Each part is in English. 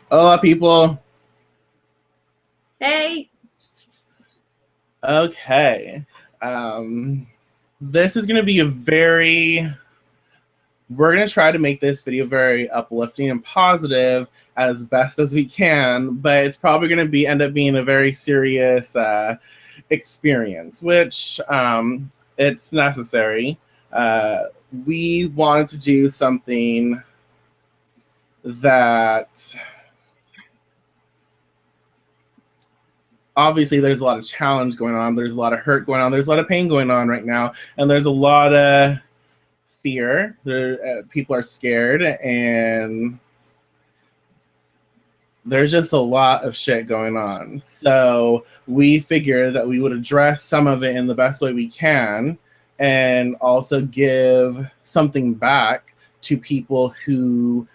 Hola, people. Hey, Okay. Um, this is going to be we're going to try to make this video very uplifting and positive as best as we can, but it's probably going to end up being a very serious experience, which it's necessary. Uh, we wanted to do something that obviously there's a lot of challenge going on, there's a lot of hurt going on, there's a lot of pain going on right now, and there's a lot of fear. People are scared, and there's just a lot of shit going on. So we figured that we would address some of it in the best way we can, and also give something back to people who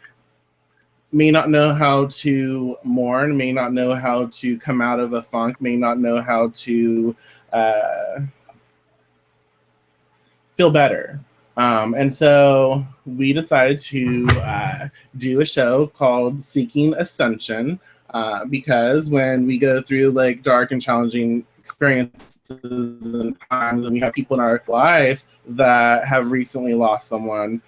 may not know how to mourn, may not know how to come out of a funk, may not know how to feel better. And so we decided to do a show called Seeking Ascension, because when we go through like dark and challenging experiences and times, and we have people in our life that have recently lost someone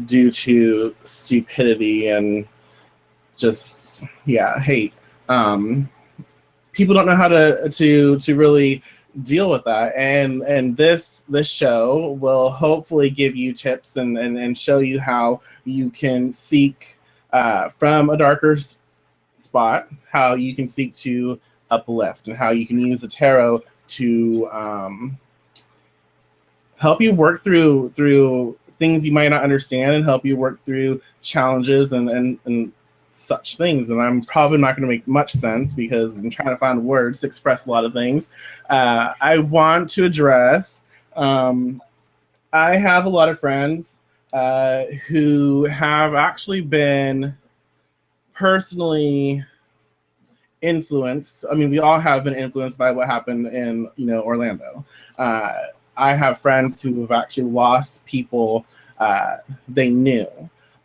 due to stupidity and just hate. People don't know how to really deal with that, and this show will hopefully give you tips and show you how you can seek from a darker spot, how you can seek to uplift, and how you can use the tarot to help you work through things you might not understand, and help you work through challenges and such things. And I'm probably not going to make much sense because I'm trying to find words to express a lot of things. I want to address, I have a lot of friends who have actually been personally influenced. I mean, we all have been influenced by what happened in, Orlando. I have friends who have actually lost people they knew.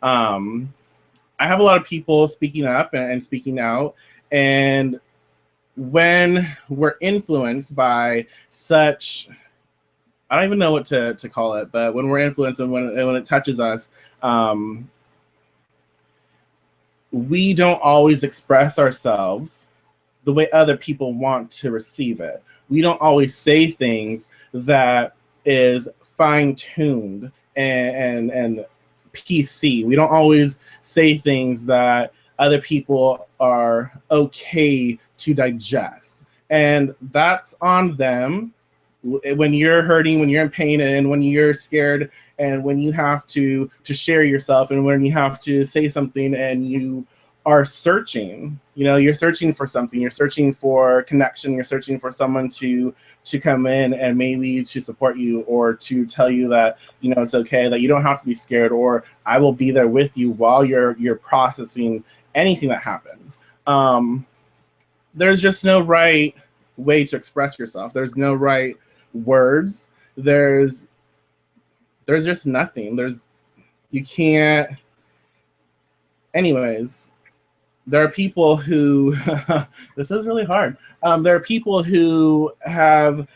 I have a lot of people speaking up and speaking out, and when we're influenced by such, I don't even know what to call it, but when we're influenced and when it touches us, we don't always express ourselves the way other people want to receive it. We don't always say things that is fine-tuned and PC. We don't always say things that other people are okay to digest. And that's on them. When you're hurting, when you're in pain, and when you're scared, and when you have to share yourself, and when you have to say something, and you are searching, you're searching for something, you're searching for connection, you're searching for someone to come in and maybe to support you, or to tell you that it's okay, that you don't have to be scared, or I will be there with you while you're processing anything that happens. There's just no right way to express yourself. There's no right words. There's just nothing. You can't. Anyways, there are people who this is really hard. There are people who have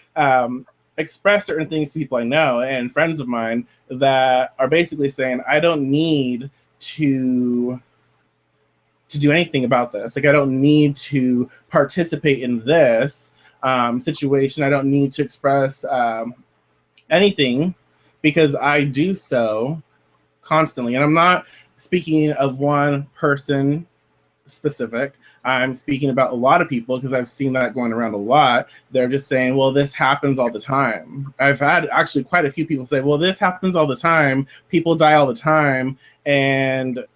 expressed certain things to people I know and friends of mine that are basically saying, I don't need to do anything about this. Like, I don't need to participate in this situation. I don't need to express anything because I do so constantly. And I'm not speaking of one person specific. I'm speaking about a lot of people because I've seen that going around a lot. They're just saying, well, this happens all the time. I've had actually quite a few people say, well, this happens all the time. People die all the time. And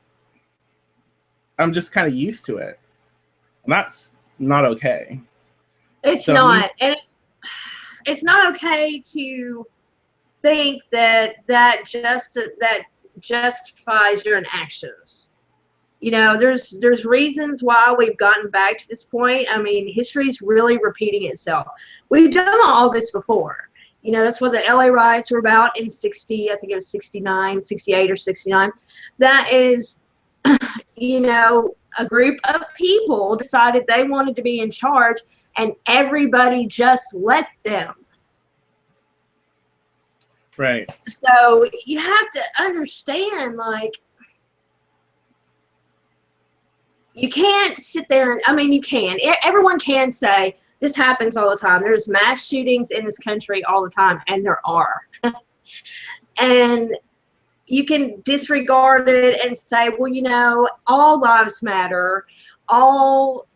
I'm just kind of used to it. And that's not okay. it's not, and it's not okay to think that justifies your actions. There's reasons why we've gotten back to this point. I mean, history's really repeating itself. We've done all this before. That's what the LA riots were about in 60, I think it was 69, 68 or 69. That is, you know, a group of people decided they wanted to be in charge, and everybody just let them. Right. So you have to understand, like, you can't sit there and, I mean, you can. Everyone can say, this happens all the time. There's mass shootings in this country all the time, and there are. And you can disregard it and say, well, you know, all lives matter. All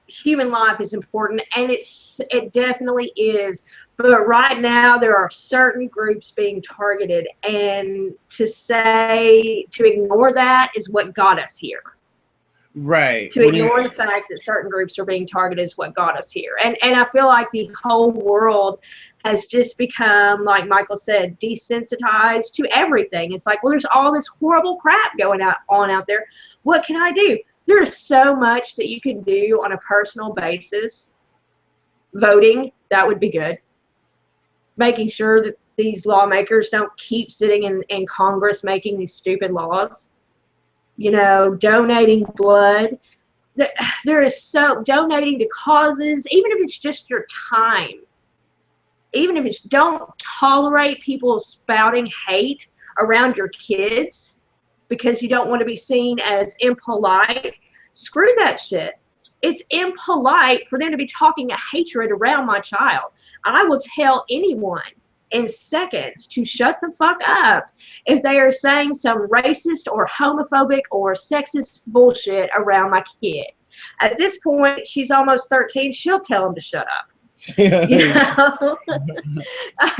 human life is important, and it definitely is. But right now, there are certain groups being targeted, and to ignore that is what got us here. Right. To ignore the fact that certain groups are being targeted is what got us here. And I feel like the whole world has just become, like Michael said, desensitized to everything. It's like, well, there's all this horrible crap going on out there. What can I do? There's so much that you can do on a personal basis. Voting, that would be good. Making sure that these lawmakers don't keep sitting in Congress making these stupid laws. You know, donating blood. There is so, donating to causes, even if it's just your time. Even if it's, don't tolerate people spouting hate around your kids because you don't want to be seen as impolite. Screw that shit. It's impolite for them to be talking a hatred around my child. I will tell anyone in seconds to shut the fuck up if they are saying some racist or homophobic or sexist bullshit around my kid. At this point, she's almost 13. She'll tell them to shut up. You know?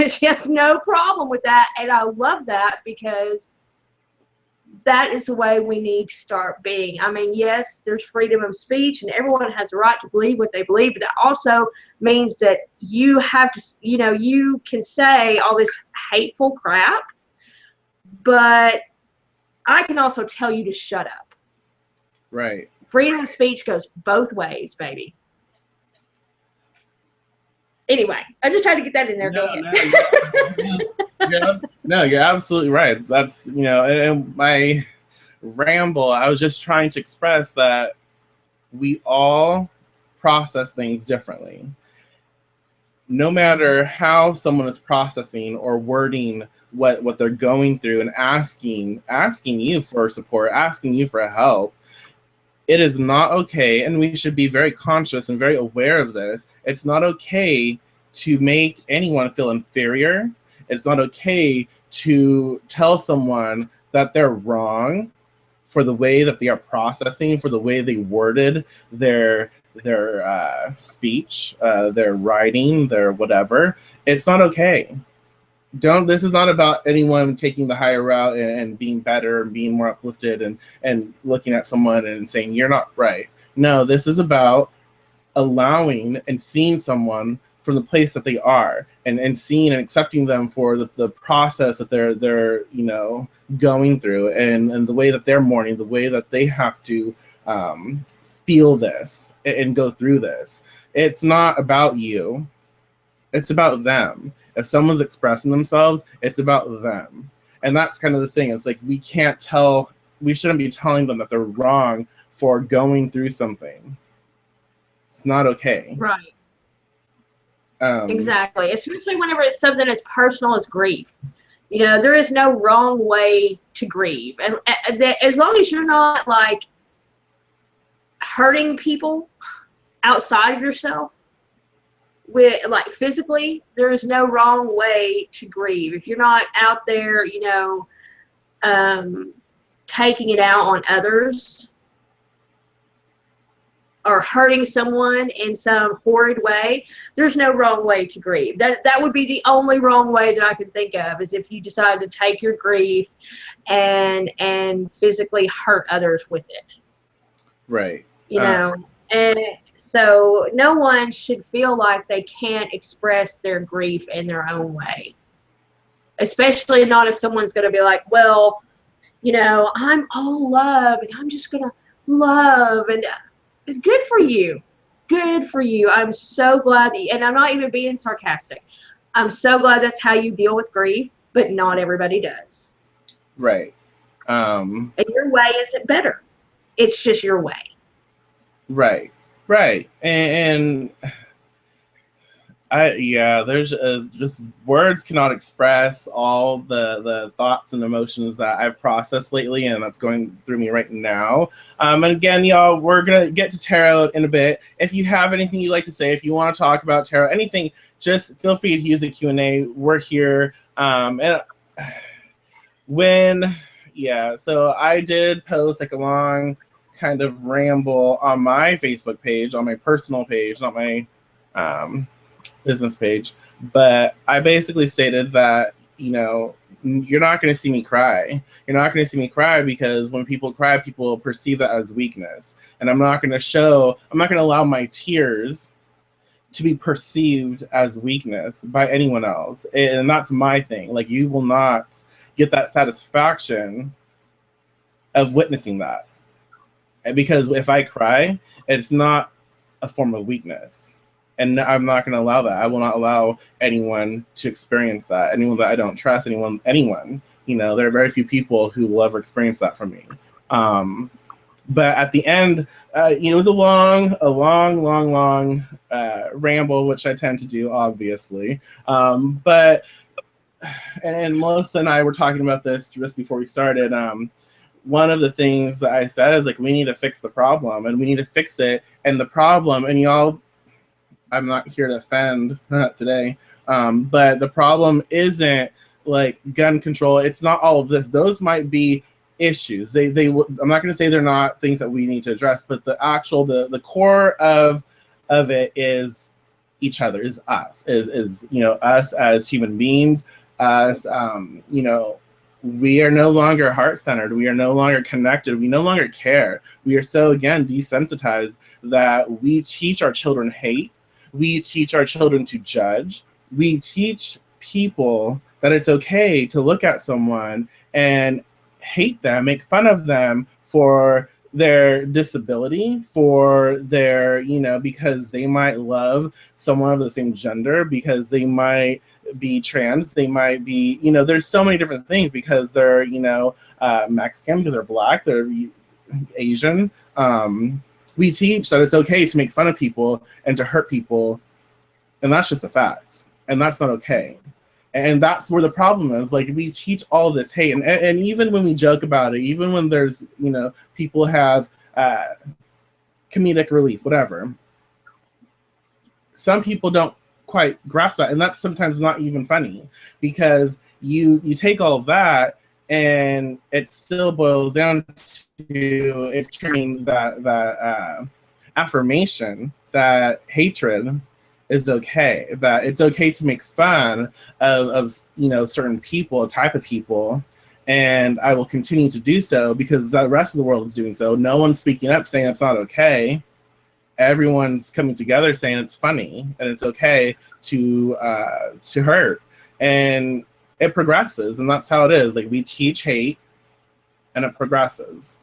She has no problem with that, and I love that, because that is the way we need to start being. I mean, yes, there's freedom of speech, and everyone has a right to believe what they believe, but that also means that you have to, you know, you can say all this hateful crap, but I can also tell you to shut up. Right. Freedom of speech goes both ways, baby. Anyway, I just tried to get that in there. Go ahead. You're absolutely right. That's, you know, and my ramble, I was just trying to express that we all process things differently. No matter how someone is processing or wording what they're going through and asking you for support, asking you for help, it is not okay, and we should be very conscious and very aware of this. It's not okay to make anyone feel inferior. It's not okay to tell someone that they're wrong for the way that they are processing, for the way they worded their speech, their writing, their whatever. It's not okay. This is not about anyone taking the higher route and being better and being more uplifted and looking at someone and saying, you're not right. No, this is about allowing and seeing someone from the place that they are, and seeing and accepting them for the process that they're you know, going through, and the way that they're mourning, the way that they have to feel this and go through this. It's not about you. It's about them. If someone's expressing themselves, it's about them. And that's kind of the thing. It's like, we shouldn't be telling them that they're wrong for going through something. It's not okay. Right. Exactly. Especially whenever it's something as personal as grief. You know, there is no wrong way to grieve. And as long as you're not, like, hurting people outside of yourself, with, like, physically, there is no wrong way to grieve. If you're not out there, you know, taking it out on others or hurting someone in some horrid way, there's no wrong way to grieve. That would be the only wrong way that I can think of, is if you decide to take your grief and physically hurt others with it. Right. You know, and so no one should feel like they can't express their grief in their own way. Especially not if someone's going to be like, well, you know, I'm all love and I'm just going to love, and good for you. Good for you. I'm so glad that, and I'm not even being sarcastic. I'm so glad that's how you deal with grief, but not everybody does. Right. And your way isn't better. It's just your way. Right. And there's just words cannot express all the thoughts and emotions that I've processed lately, and that's going through me right now. And again, y'all, we're gonna get to tarot in a bit. If you have anything you'd like to say, if you want to talk about tarot, anything, just feel free to use the Q&A. We're here. So I did post like a long kind of ramble on my Facebook page, on my personal page, not my business page, but I basically stated that, you know, you're not going to see me cry. You're not going to see me cry because when people cry, people perceive that as weakness. And I'm not going to allow my tears to be perceived as weakness by anyone else. And that's my thing. Like, you will not get that satisfaction of witnessing that. Because if I cry, it's not a form of weakness. And I'm not going to allow that. I will not allow anyone to experience that. Anyone that I don't trust, anyone. You know, there are very few people who will ever experience that from me. But at the end, it was a long ramble, which I tend to do, obviously. And Melissa and I were talking about this just before we started. One of the things that I said is, like, we need to fix the problem, and we need to fix it. And the problem, and y'all, I'm not here to offend today, but the problem isn't like gun control. It's not all of this. Those might be issues. I'm not going to say they're not things that we need to address, but the core of it is each other, is us, is us as human beings, us. We are no longer heart-centered. We are no longer connected. We no longer care. We are so, again, desensitized that we teach our children hate. We teach our children to judge. We teach people that it's okay to look at someone and hate them, make fun of them for their disability, for their, because they might love someone of the same gender, because they might be trans, they might be, there's so many different things, because they're, Mexican, because they're Black, they're Asian. We teach that it's okay to make fun of people and to hurt people, and that's just a fact, and that's not okay. And that's where the problem is. Like, we teach all this hate, and even when we joke about it, even when there's, people have comedic relief, whatever, some people don't quite grasp that, and that's sometimes not even funny, because you take all of that, and it still boils down to it turning that affirmation that hatred is okay, that it's okay to make fun of certain people, type of people, and I will continue to do so because the rest of the world is doing so. No one's speaking up saying it's not okay. Everyone's coming together saying it's funny and it's okay to hurt, and it progresses, and that's how it is. Like, we teach hate, and it progresses.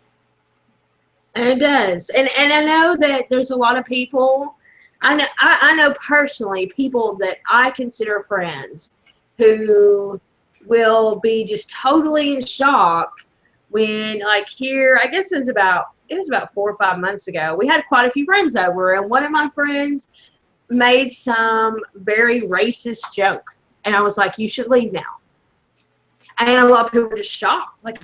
And it does, and I know that there's a lot of people. I know personally people that I consider friends who will be just totally in shock when, like, here, I guess it was about 4 or 5 months ago, we had quite a few friends over, and one of my friends made some very racist joke, and I was like, you should leave now. And a lot of people were just shocked, like,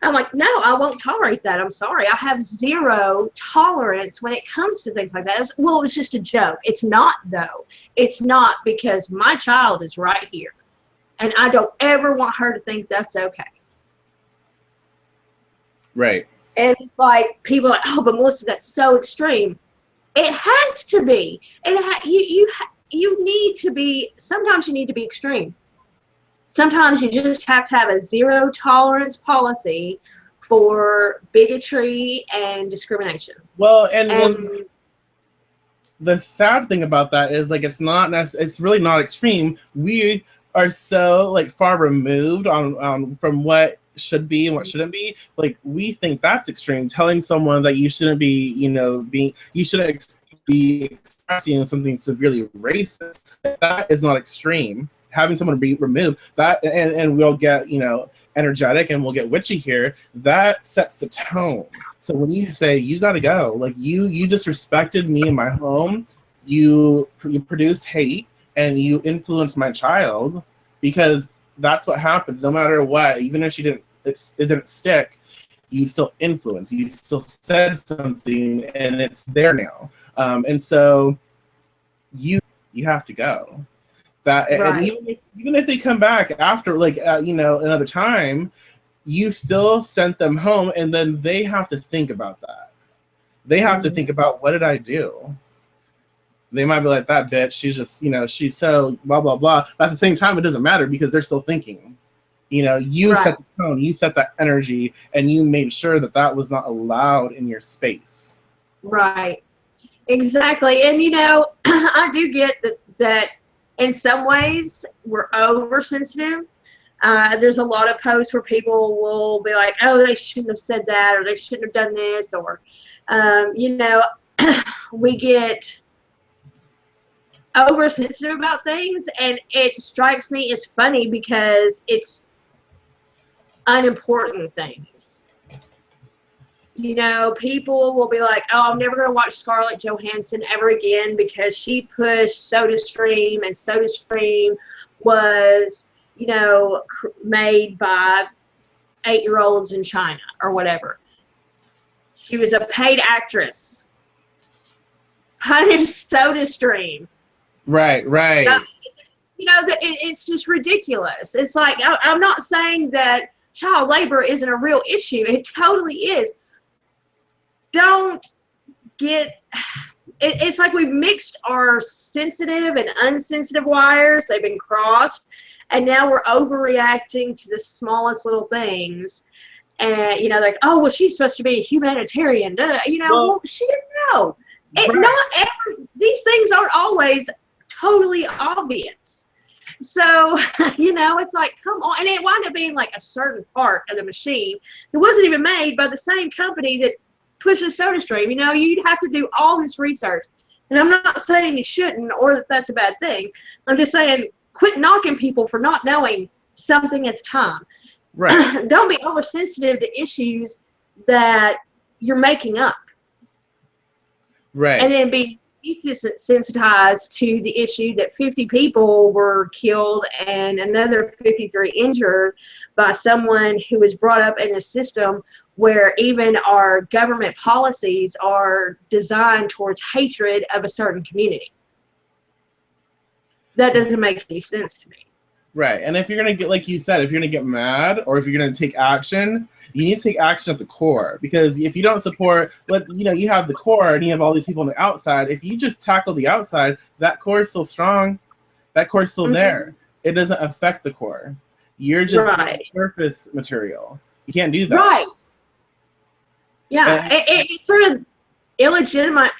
I'm like, no, I won't tolerate that. I'm sorry. I have zero tolerance when it comes to things like that. It was just a joke. It's not, though. It's not, because my child is right here, and I don't ever want her to think that's okay. Right. And it's like, people are like, oh, but Melissa, that's so extreme. It has to be. You need to be. Sometimes you need to be extreme. Sometimes you just have to have a zero tolerance policy for bigotry and discrimination. Well, and the sad thing about that is, like, it's really not extreme. We are so, like, far removed from what should be and what shouldn't be. Like, we think that's extreme, telling someone that you shouldn't be, you shouldn't be expressing something severely racist. That is not extreme. Having someone be removed, that, and we'll get, energetic and we'll get witchy here, that sets the tone. So when you say you got to go, like you disrespected me in my home, you produce hate and you influence my child, because that's what happens no matter what. Even if it didn't stick, you still influence, you still said something, and it's there now. And so you have to go. That right. And even if they come back after, like another time, you still sent them home, and then they have to think about that. They have to think about, what did I do? They might be like, that bitch, she's just, she's so blah blah blah. But at the same time, it doesn't matter, because they're still thinking. You right. set the tone, you set that energy, and you made sure that was not allowed in your space. Right. Exactly. And I do get that in some ways we're oversensitive. There's a lot of posts where people will be like, oh, they shouldn't have said that, or they shouldn't have done this, or we get oversensitive about things, and it strikes me as funny because it's unimportant things. People will be like, oh, I'm never going to watch Scarlett Johansson ever again because she pushed SodaStream, and SodaStream was, made by 8-year-olds in China or whatever. She was a paid actress. Punish SodaStream. Right. It's just ridiculous. It's like, I'm not saying that child labor isn't a real issue. It totally is. It's like we've mixed our sensitive and unsensitive wires. They've been crossed, and now we're overreacting to the smallest little things. And like, oh, well, she's supposed to be a humanitarian. Well, she didn't know. These things aren't always totally obvious. So, it's like, come on. And it wound up being like a certain part of the machine that wasn't even made by the same company that pushes SodaStream. You'd have to do all this research. And I'm not saying you shouldn't, or that that's a bad thing. I'm just saying, quit knocking people for not knowing something at the time. Right. Don't be oversensitive to issues that you're making up. Right. And then be desensitized to the issue that 50 people were killed and another 53 injured by someone who was brought up in a system where even our government policies are designed towards hatred of a certain community. That doesn't make any sense to me. Right. And if you're going to get, like you said, if you're going to get mad, or if you're going to take action, you need to take action at the core. Because if you don't support, you have the core and you have all these people on the outside. If you just tackle the outside, that core is still strong. That core is still there. It doesn't affect the core. You're just surface material. You can't do that. Right. Yeah. It's sort of illegitimate,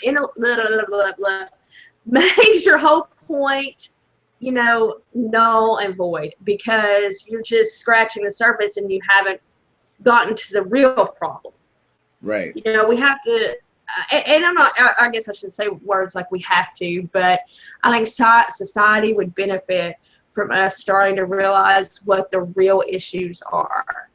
makes your whole point, null and void, because you're just scratching the surface and you haven't gotten to the real problem. Right. We have to, and I guess I shouldn't say words like we have to, but I think society would benefit from us starting to realize what the real issues are.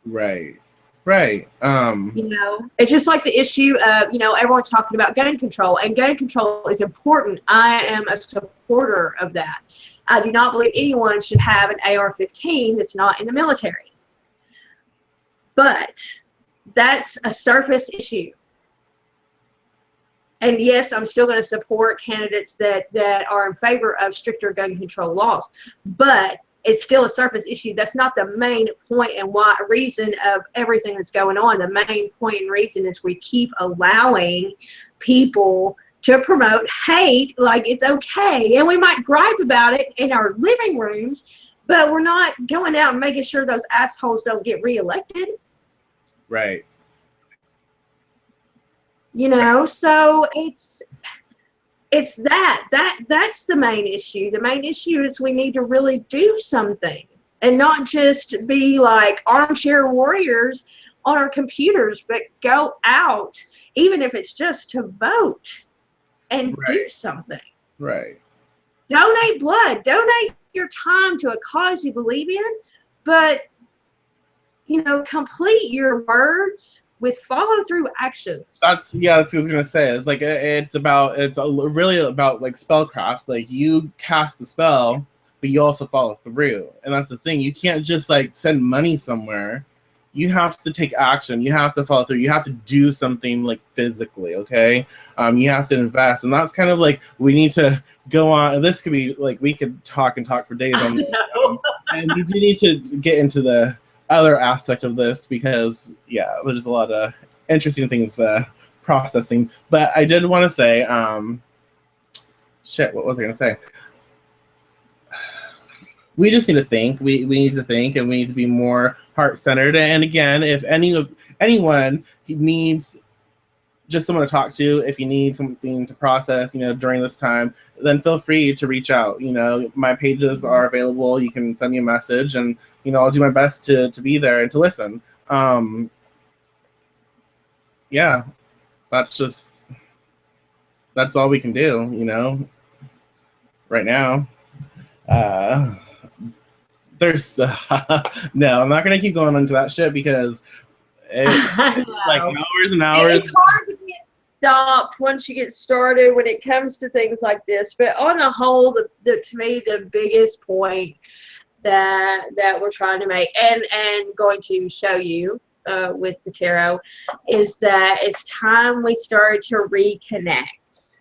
Right. It's just like the issue of, everyone's talking about gun control, and gun control is important. I am a supporter of that. I do not believe anyone should have an AR-15 that's not in the military. But that's a surface issue. And yes, I'm still going to support candidates that are in favor of stricter gun control laws. But it's still a surface issue. That's not the main point and reason of everything that's going on. The main point and reason is we keep allowing people to promote hate like it's okay. And we might gripe about it in our living rooms, but we're not going out and making sure those assholes don't get reelected. Right. So it's that's the main issue. The main issue is we need to really do something and not just be like armchair warriors on our computers, but go out, even if it's just to vote and do something. Right. Donate blood, donate your time to a cause you believe in, but complete your words with follow through actions. That's what I was gonna say. It's like it's really about like spellcraft. Like you cast the spell, but you also follow through, and that's the thing. You can't just like send money somewhere. You have to take action. You have to follow through. You have to do something like physically. Okay, you have to invest, and that's kind of like we need to go on. This could be like we could talk for days on this, and we do need to get into the other aspect of this because there's a lot of interesting things processing. But I did want to say, what was I going to say? We just need to think. We need to think, and we need to be more heart-centered. And again, if anyone needs just someone to talk to, if you need something to process, during this time, then feel free to reach out. My pages are available. You can send me a message, and I'll do my best to be there and to listen. That's all we can do, right now. There's no, I'm not gonna keep going into that shit because it's like hours and hours. It's hard to get stopped once you get started when it comes to things like this. But on the whole, to me, the biggest point that we're trying to make and going to show you with the tarot is that it's time we started to reconnect.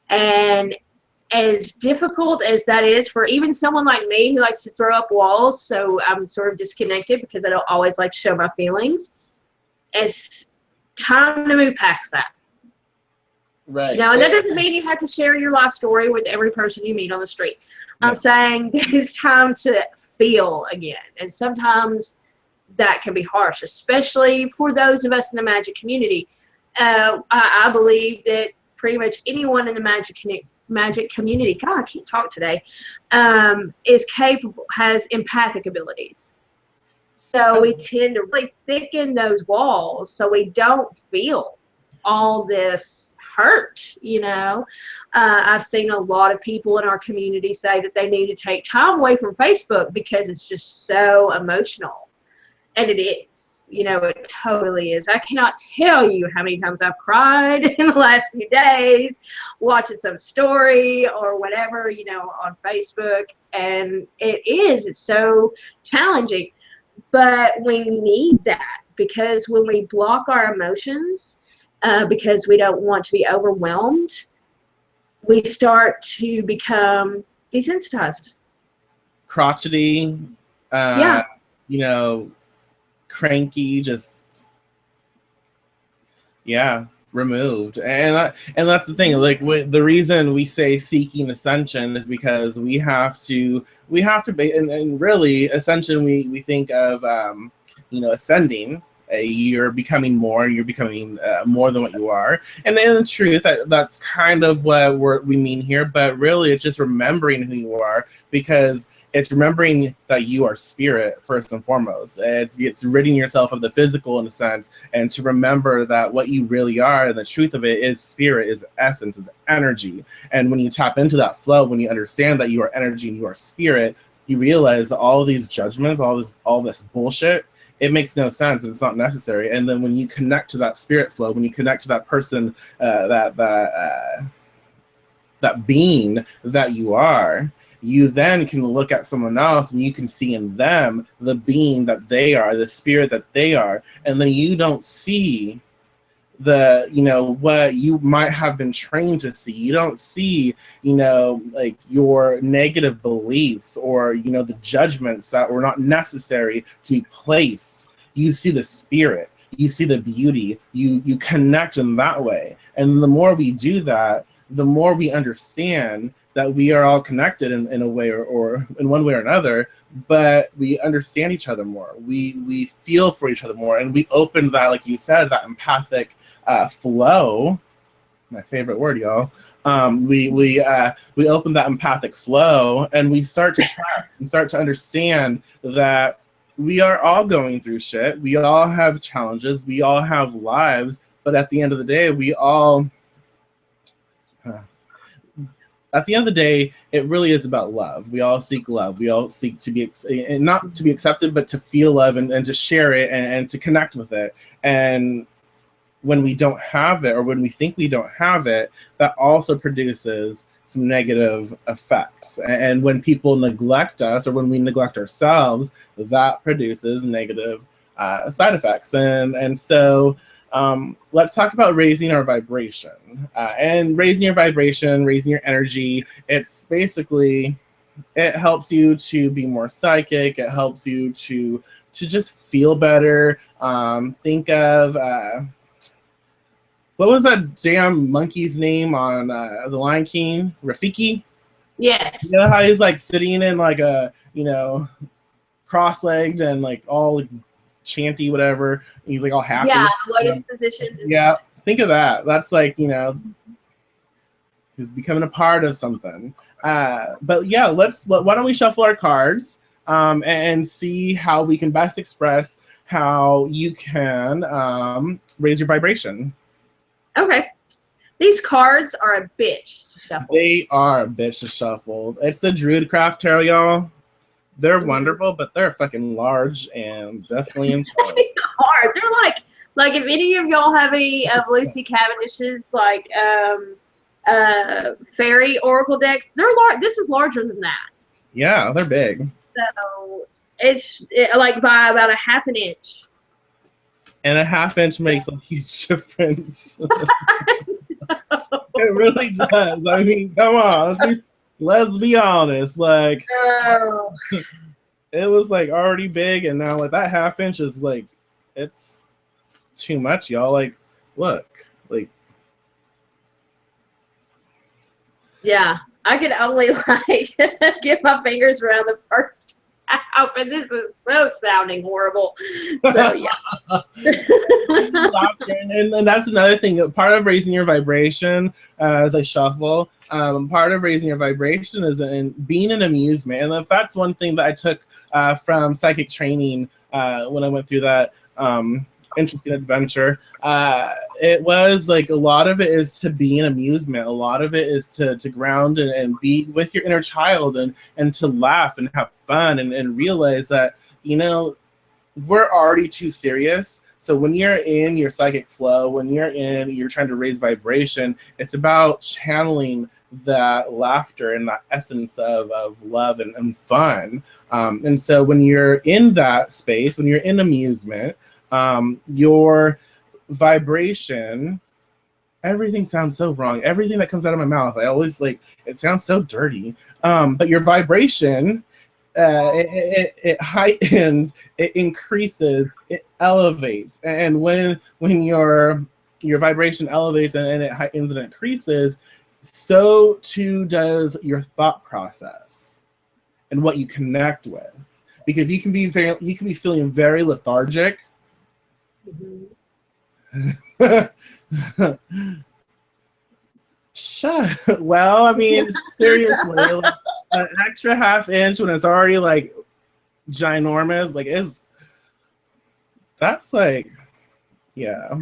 And as difficult as that is for even someone like me who likes to throw up walls, so I'm sort of disconnected because I don't always like to show my feelings, it's time to move past that. Right. Now, and that doesn't mean you have to share your life story with every person you meet on the street. No. I'm saying that it's time to feel again. And sometimes that can be harsh, especially for those of us in the magic community. I believe that pretty much anyone in the magic community, God, I can't talk today, is capable, has empathic abilities. So we tend to really thicken those walls so we don't feel all this hurt, I've seen a lot of people in our community say that they need to take time away from Facebook because it's just so emotional. And it is. It totally is. I cannot tell you how many times I've cried in the last few days watching some story or whatever, on Facebook. And it's so challenging. But we need that because when we block our emotions, because we don't want to be overwhelmed, we start to become desensitized. Crotchety, cranky, just removed. And that's the thing, like the reason we say seeking ascension is because we have to be, and really ascension we think of ascending. You're becoming more, you're becoming more than what you are, and in truth that's kind of what we mean here, but really it's just remembering who you are, because it's remembering that you are spirit first and foremost. It's ridding yourself of the physical in a sense, and to remember that what you really are, and the truth of it is spirit, is essence, is energy. And when you tap into that flow, when you understand that you are energy and you are spirit, you realize all these judgments, all this bullshit, it makes no sense and it's not necessary. And then when you connect to that spirit flow, when you connect to that person, that being that you are, you then can look at someone else and you can see in them the being that they are, the spirit that they are. And then you don't see what you might have been trained to see. You don't see, like your negative beliefs or, the judgments that were not necessary to be placed. You see the spirit, you see the beauty, you connect in that way. And the more we do that, the more we understand that we are all connected in a way or in one way or another, but we understand each other more. We feel for each other more, and we open that, like you said, that empathic flow. My favorite word, y'all. We open that empathic flow, and we start to trust. We start to understand that we are all going through shit. We all have challenges. We all have lives. But at the end of the day, we all at the end of the day, it really is about love. We all seek love. We all seek to be, and not to be accepted, but to feel love and to share it and to connect with it. And when we don't have it, or when we think we don't have it, that also produces some negative effects. And when people neglect us, or when we neglect ourselves, that produces negative side effects. And so let's talk about raising our vibration. And raising your vibration, raising your energy, it's basically, it helps you to be more psychic. It helps you to just feel better. Think of, what was that damn monkey's name on The Lion King? Rafiki? Yes. You know how he's like sitting in like a, you know, cross-legged and like all chanty, whatever. He's like all happy. Yeah, lotus position. Yeah, think of that. That's like, you know, he's becoming a part of something. But yeah, why don't we shuffle our cards and see how we can best express how you can raise your vibration. Okay. These cards are a bitch to shuffle. They are a bitch to shuffle. It's the Druidcraft Tarot, y'all. They're wonderful, but they're fucking large and definitely in charge. Hard. They're like if any of y'all have any of Lucy Cavendish's like fairy oracle decks, they're large. This is larger than that. Yeah, they're big. So it's like by about a half an inch. And a half inch makes a huge difference. It really does. I mean, come on. Let's be honest. Like, it was like already big, and now like that half inch is like, it's too much, y'all. Like, look, like. Yeah, I could only like get my fingers around the first half, and this is so sounding horrible. So yeah. and that's another thing. Part of raising your vibration as I shuffle, part of raising your vibration is in being an amusement. And if that's one thing that I took from psychic training when I went through that interesting adventure, it was like a lot of it is to be an amusement. A lot of it is to ground and be with your inner child and to laugh and have fun and realize that, you know, we're already too serious. So when you're in your psychic flow, when you're trying to raise vibration, it's about channeling that laughter and that essence of love and fun. And so when you're in that space, when you're in amusement, your vibration, everything sounds so wrong. Everything that comes out of my mouth, I always like, it sounds so dirty. But your vibration, it heightens, it increases, it elevates. And when your vibration elevates and it heightens and it increases, so too does your thought process and what you connect with. Because you can be feeling very lethargic. Well, I mean, seriously, like, an extra half inch when it's already like ginormous, like that's like, yeah.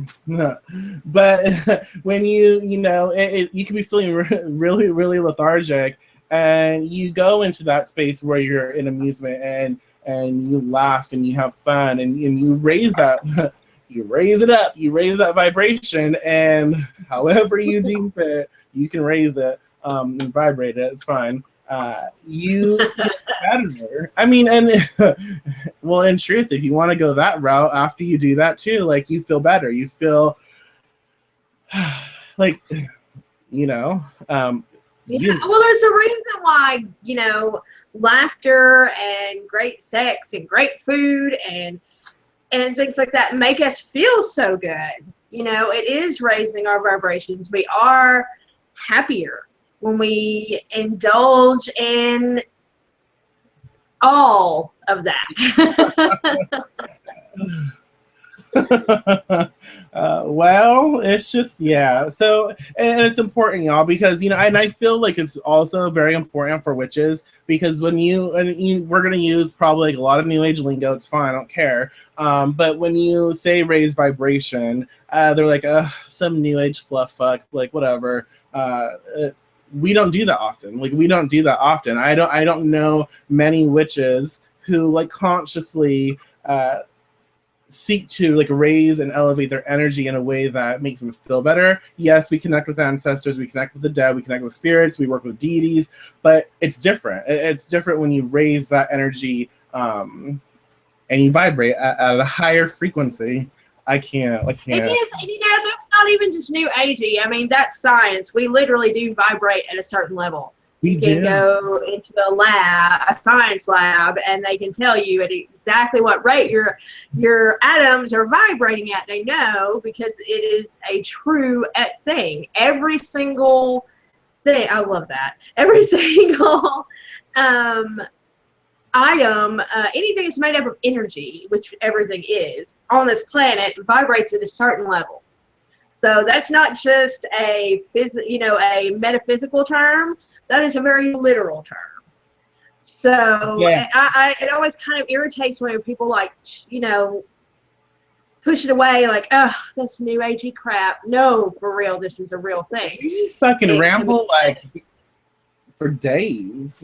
But when you know, you can be feeling really, really lethargic, and you go into that space where you're in amusement and you laugh and you have fun and you raise that. You raise it up, you raise that vibration, and however you deem fit, you can raise it and vibrate it. It's fine. You get better. I mean, and well, in truth, if you want to go that route, after you do that too, like you feel better. You feel like, you know. Well, there's a reason why, you know, laughter and great sex and great food and things like that make us feel so good. You know, it is raising our vibrations. We are happier when we indulge in all of that. Well, it's just, yeah. So, and it's important, y'all, because, you know, and I feel like it's also very important for witches, because when we're going to use probably like a lot of new age lingo, it's fine, I don't care. But when you say raise vibration, they're like, some new age fluff fuck, like whatever. we don't do that often. Like, we don't do that often. I don't know many witches who like consciously seek to like raise and elevate their energy in a way that makes them feel better. Yes, we connect with ancestors, we connect with the dead, we connect with spirits, we work with deities, but it's different. It's different when you raise that energy and you vibrate at a higher frequency. I can't. It is, and you know, that's not even just new agey. I mean, that's science. We literally do vibrate at a certain level. You can go into a science lab, and they can tell you at exactly what rate your atoms are vibrating at. They know, because it is a true thing. Every single thing, I love that. Every single item, anything that's made up of energy, which everything is on this planet, vibrates at a certain level. So that's not just a a metaphysical term. That is a very literal term. So yeah. It always kind of irritates when people like, push it away, like, oh, that's new agey crap. No, for real, this is a real thing. You fucking ramble like for days.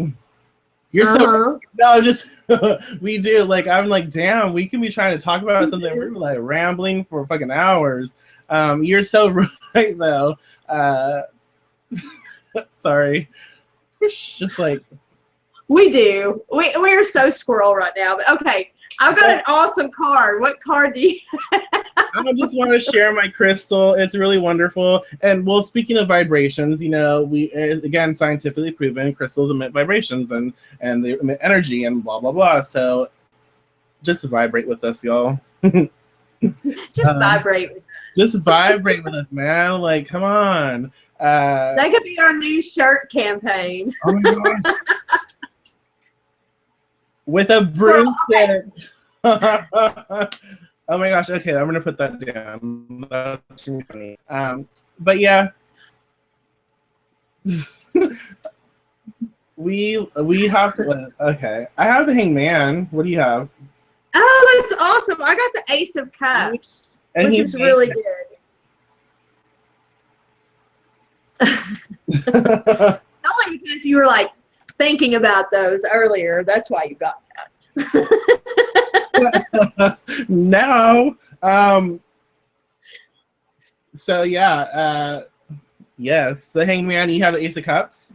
You're so no, just we do. Like, I'm like, damn, we can be trying to talk about something. We're like rambling for fucking hours. You're so right though. Sorry. Just like we do. We're so squirrel right now. But okay, I've got an awesome card. What card do you I just want to share my crystal. It's really wonderful. And well, speaking of vibrations, we again scientifically proven crystals emit vibrations and they emit energy and blah blah blah. So just vibrate with us, y'all. Just vibrate with us. Just vibrate with us, man. Like, come on. That could be our new shirt campaign. Oh my gosh. With a broomstick. Oh my gosh. Okay, I'm gonna put that down. That's really funny. But yeah, we have to. Okay, I have the Hangman. What do you have? Oh, that's awesome! I got the Ace of Cups, which is really good. Only because you were like thinking about those earlier. That's why you got that. No. So yeah. Yes, the Hangman. You have the Ace of Cups.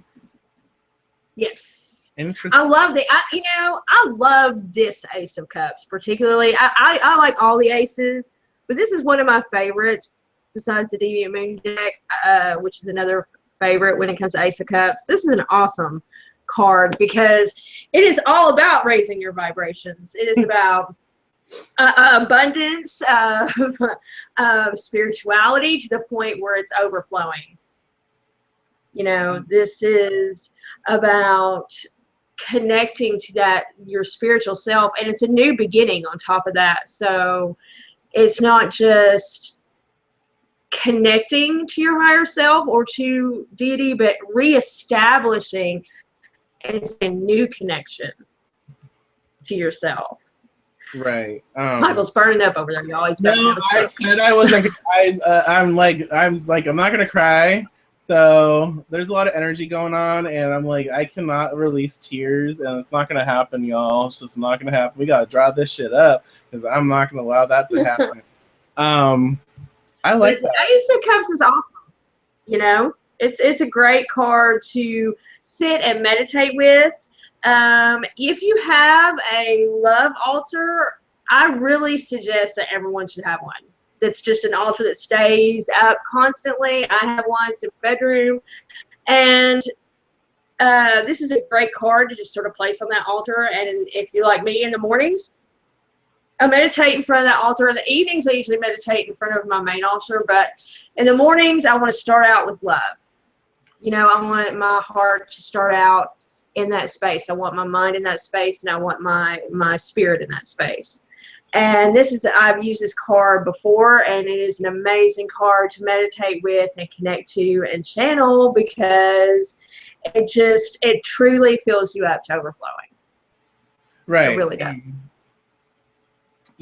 Yes. Interesting. I love I love this Ace of Cups particularly. I like all the aces, but this is one of my favorites besides the Deviant Moon deck, which is another favorite when it comes to Ace of Cups. This is an awesome card because it is all about raising your vibrations. It is about abundance of spirituality to the point where it's overflowing. This is about connecting to that, your spiritual self, and it's a new beginning on top of that. So it's not just connecting to your higher self or to deity, but reestablishing a new connection to yourself. Right. Michael's burning up over there, y'all. He's no, I said I was like, I'm not gonna cry. So there's a lot of energy going on, and I'm like, I cannot release tears, and it's not gonna happen, y'all. It's just not gonna happen. We gotta draw this shit up because I'm not gonna allow that to happen. I like that. Ace of Cups is awesome. It's a great card to sit and meditate with. If you have a love altar, I really suggest that everyone should have one. That's just an altar that stays up constantly. I have one. It's in my bedroom. And this is a great card to just sort of place on that altar. And if you're like me in the mornings, I meditate in front of that altar. In the evenings, I usually meditate in front of my main altar. But in the mornings, I want to start out with love. I want my heart to start out in that space. I want my mind in that space, and I want my spirit in that space. And I've used this card before, and it is an amazing card to meditate with and connect to and channel because it truly fills you up to overflowing. Right. It really does.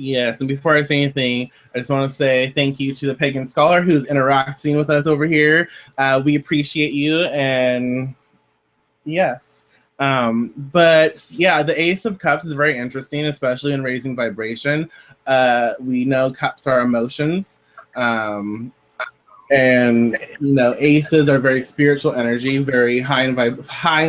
Yes, and before I say anything, I just want to say thank you to the Pagan Scholar who's interacting with us over here. We appreciate you, and yes. But yeah, the Ace of Cups is very interesting, especially in raising vibration. We know cups are emotions. And aces are very spiritual energy, very high in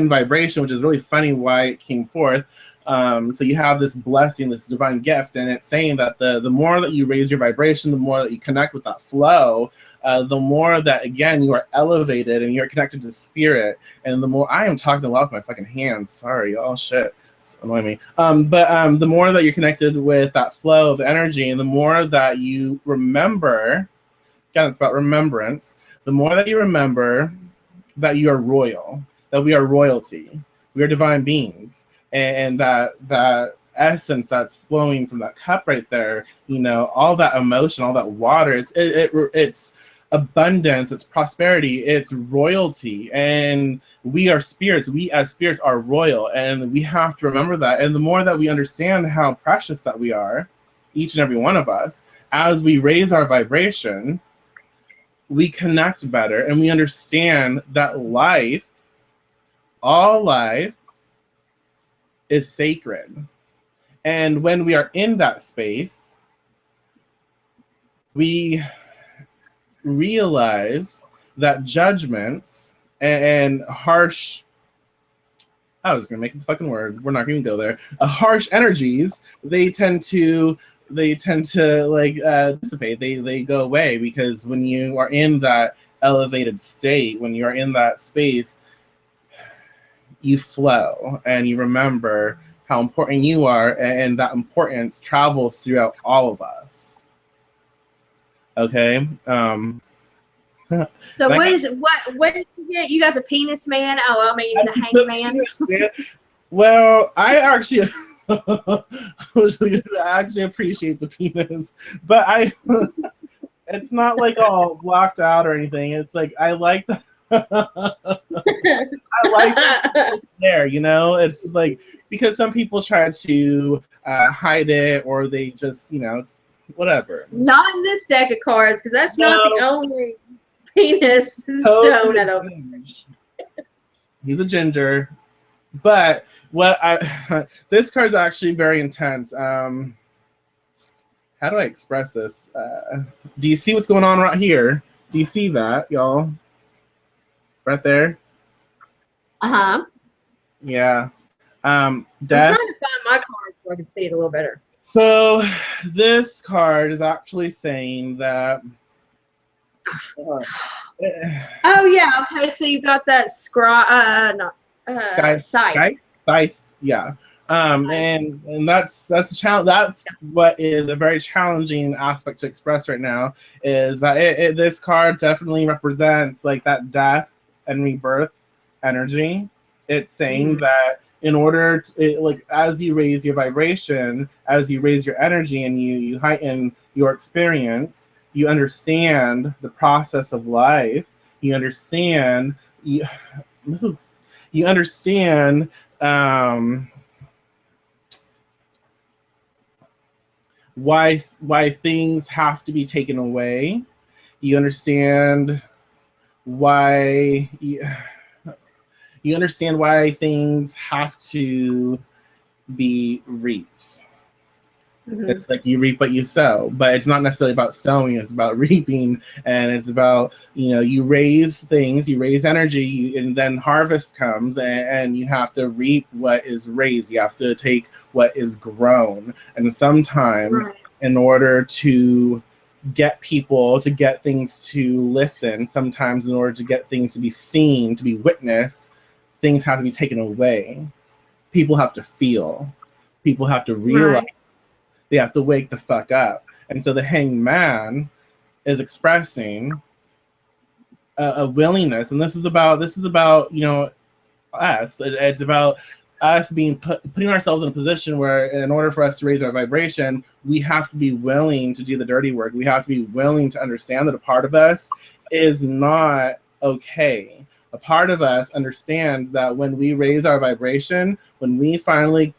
vibration, which is really funny why it came forth. So you have this blessing, this divine gift, and it's saying that the more that you raise your vibration, the more that you connect with that flow, the more that, again, you are elevated and you're connected to spirit. And the more, I am talking a lot with my fucking hands. Sorry, y'all. Shit. It's annoying me. But the more that you're connected with that flow of energy, and the more that you remember, again, it's about remembrance. The more that you remember that you are royal, that we are royalty, we are divine beings, and that essence that's flowing from that cup right there, all that emotion, all that water, it's abundance, it's prosperity, it's royalty, and we are spirits. We as spirits are royal, and we have to remember that. And the more that we understand how precious that we are, each and every one of us, as we raise our vibration, we connect better, and we understand that life, all life, is sacred. And when we are in that space, we realize that judgments and harsh, I was gonna make a fucking word, we're not gonna go there, harsh energies, they tend to like dissipate, they go away, because when you are in that elevated state, when you are in that space, you flow and you remember how important you are, and that importance travels throughout all of us. Okay. So what did you get? You got the penis man? Oh, I mean the hangman. Well, I actually actually appreciate the penis, but it's not like all blocked out or anything. It's like I like that. I like it there, it's like, because some people try to hide it, or they just, it's whatever. Not in this deck of cards, because that's not the only penis stone I don't. He's a ginger. But this card's actually very intense. How do I express this? Do you see what's going on right here? Do you see that, y'all? Right there? Uh-huh. Yeah. I'm trying to find my cards so I can see it a little better. So this card is actually saying that oh yeah, okay, so you got that scythe, yeah. And that's a challenge. That's what is a very challenging aspect to express right now, is that this card definitely represents like that death and rebirth energy. It's saying that in order to, like, as you raise your vibration, as you raise your energy, and you heighten your experience, you understand the process of life. You understand why things have to be taken away. You understand why you understand why things have to be reaped. It's like you reap what you sow, but it's not necessarily about sowing, it's about reaping. And it's about, you raise things, you raise energy, and then harvest comes, and you have to reap what is raised. You have to take what is grown. And sometimes in order to get people, to get things to listen, sometimes in order to get things to be seen, to be witnessed, things have to be taken away. People have to feel. People have to realize. They have to wake the fuck up. And so the Hanged Man is expressing a willingness. And this is about us. It's about us putting ourselves in a position where, in order for us to raise our vibration, we have to be willing to do the dirty work. We have to be willing to understand that a part of us is not okay. A part of us understands that when we raise our vibration, when we finally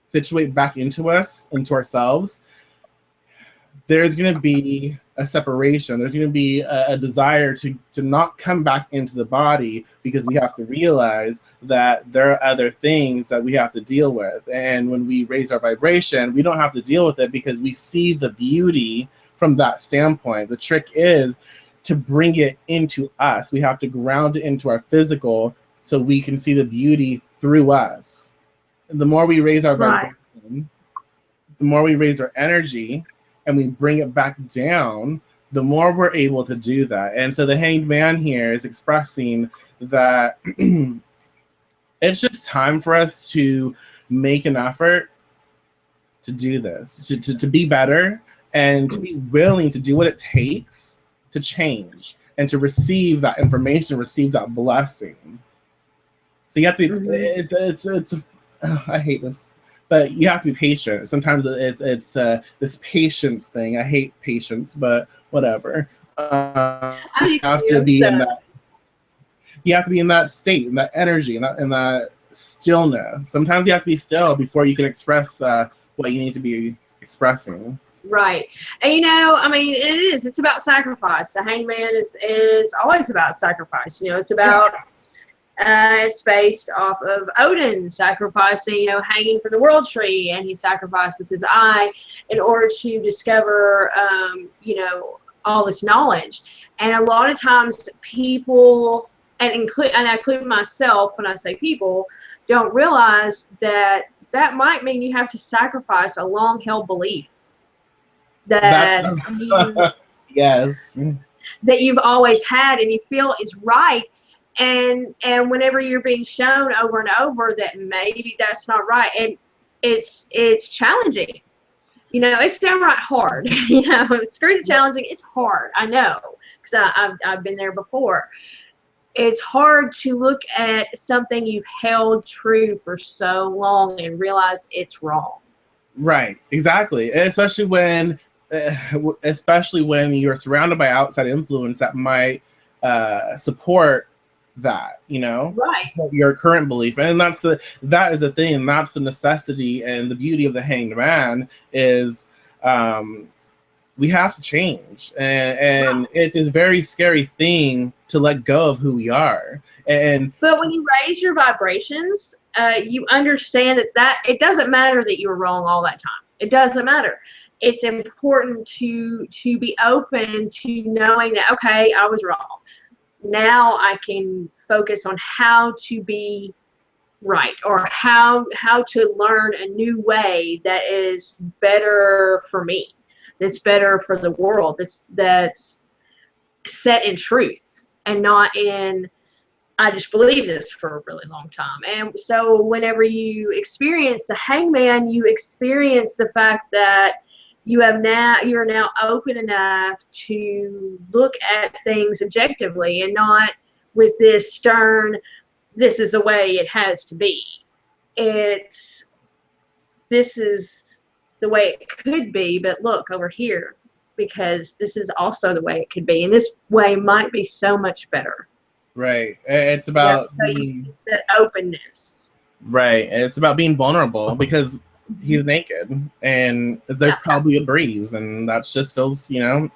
situate back into ourselves, there's going to be a separation. There's going to be a desire to not come back into the body, because we have to realize that there are other things that we have to deal with. And when we raise our vibration, we don't have to deal with it because we see the beauty from that standpoint. The trick is to bring it into us. We have to ground it into our physical so we can see the beauty through us. And the more we raise our vibration, the more we raise our energy, and we bring it back down, the more we're able to do that. And so the Hanged Man here is expressing that it's just time for us to make an effort to do this, to be better, and to be willing to do what it takes to change and to receive that information, receive that blessing. So you have to be, I hate this, but you have to be patient. Sometimes it's this patience thing. I hate patience, but whatever. You have to be in that. You have to be in that state, in that energy, in that stillness. Sometimes you have to be still before you can express what you need to be expressing. Right. And you know, I mean, it is. It's about sacrifice. The Hanged Man is always about sacrifice. You know, it's about. It's based off of Odin sacrificing, you know, hanging from the world tree, and he sacrifices his eye in order to discover, you know, all this knowledge. And a lot of times people, and I include myself when I say people, don't realize that that might mean you have to sacrifice a long-held belief that yes, that you've always had and you feel is right. And whenever you're being shown over and over that maybe that's not right, and it's challenging, you know, it's downright hard. You know, screw the challenging, it's hard. I know, because I've been there before. It's hard to look at something you've held true for so long and realize it's wrong. Right, exactly, especially when you're surrounded by outside influence that might support that, you know, right, your current belief. And that is the thing, and that's the necessity and the beauty of the Hanged Man is we have to change, and it's a very scary thing to let go of who we are. But when you raise your vibrations, you understand that it doesn't matter that you were wrong all that time. It doesn't matter. It's important to be open to knowing that, okay, I was wrong. Now I can focus on how to be right, or how to learn a new way that is better for me, that's better for the world, that's set in truth and not in I just believe this for a really long time. And so whenever you experience the Hangman, you experience the fact that you're now open enough to look at things objectively and not with this stern, this is the way it has to be. This is the way it could be, but look over here, because this is also the way it could be. And this way might be so much better. Right. It's about that openness. Right. It's about being vulnerable, because he's naked and there's probably a breeze, and that just feels, you know.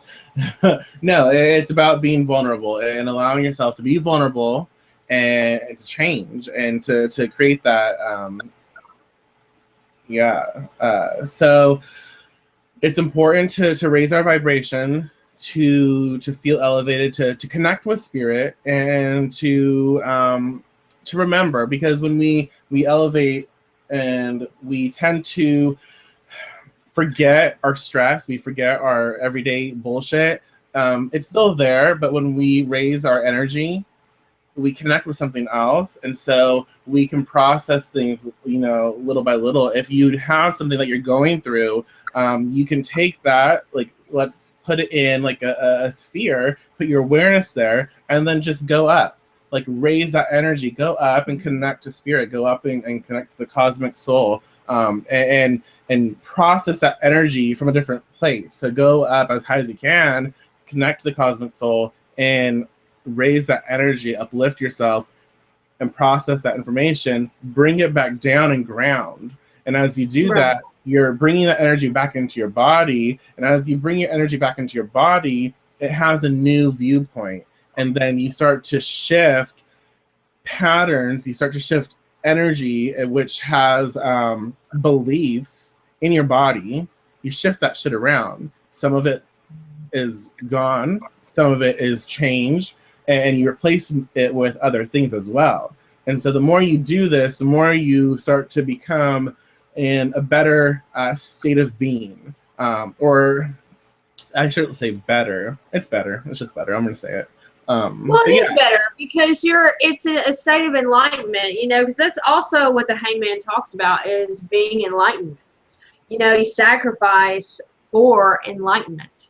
No, it's about being vulnerable and allowing yourself to be vulnerable and to change and to create that so it's important to raise our vibration, to feel elevated, to connect with spirit, and to remember, because when we elevate and we tend to forget our stress, we forget our everyday bullshit. It's still there, but when we raise our energy, we connect with something else, and so we can process things, you know, little by little. If you have something that you're going through, you can take that, like, let's put it in like a sphere, put your awareness there, and then just go up. Like, raise that energy, go up and connect to spirit, go up and connect to the cosmic soul, and process that energy from a different place. So go up as high as you can, connect to the cosmic soul, and raise that energy, uplift yourself, and process that information, bring it back down and ground. And as you do that, you're bringing that energy back into your body. And as you bring your energy back into your body, it has a new viewpoint. And then you start to shift patterns, you start to shift energy, which has beliefs in your body. You shift that shit around. Some of it is gone, some of it is changed, and you replace it with other things as well. And so the more you do this, the more you start to become in a better state of being. Or I shouldn't say better. It's better. It's just better. I'm going to say it. Well, it is better because it's a state of enlightenment, you know, because that's also what the hangman talks about, is being enlightened. You know, you sacrifice for enlightenment,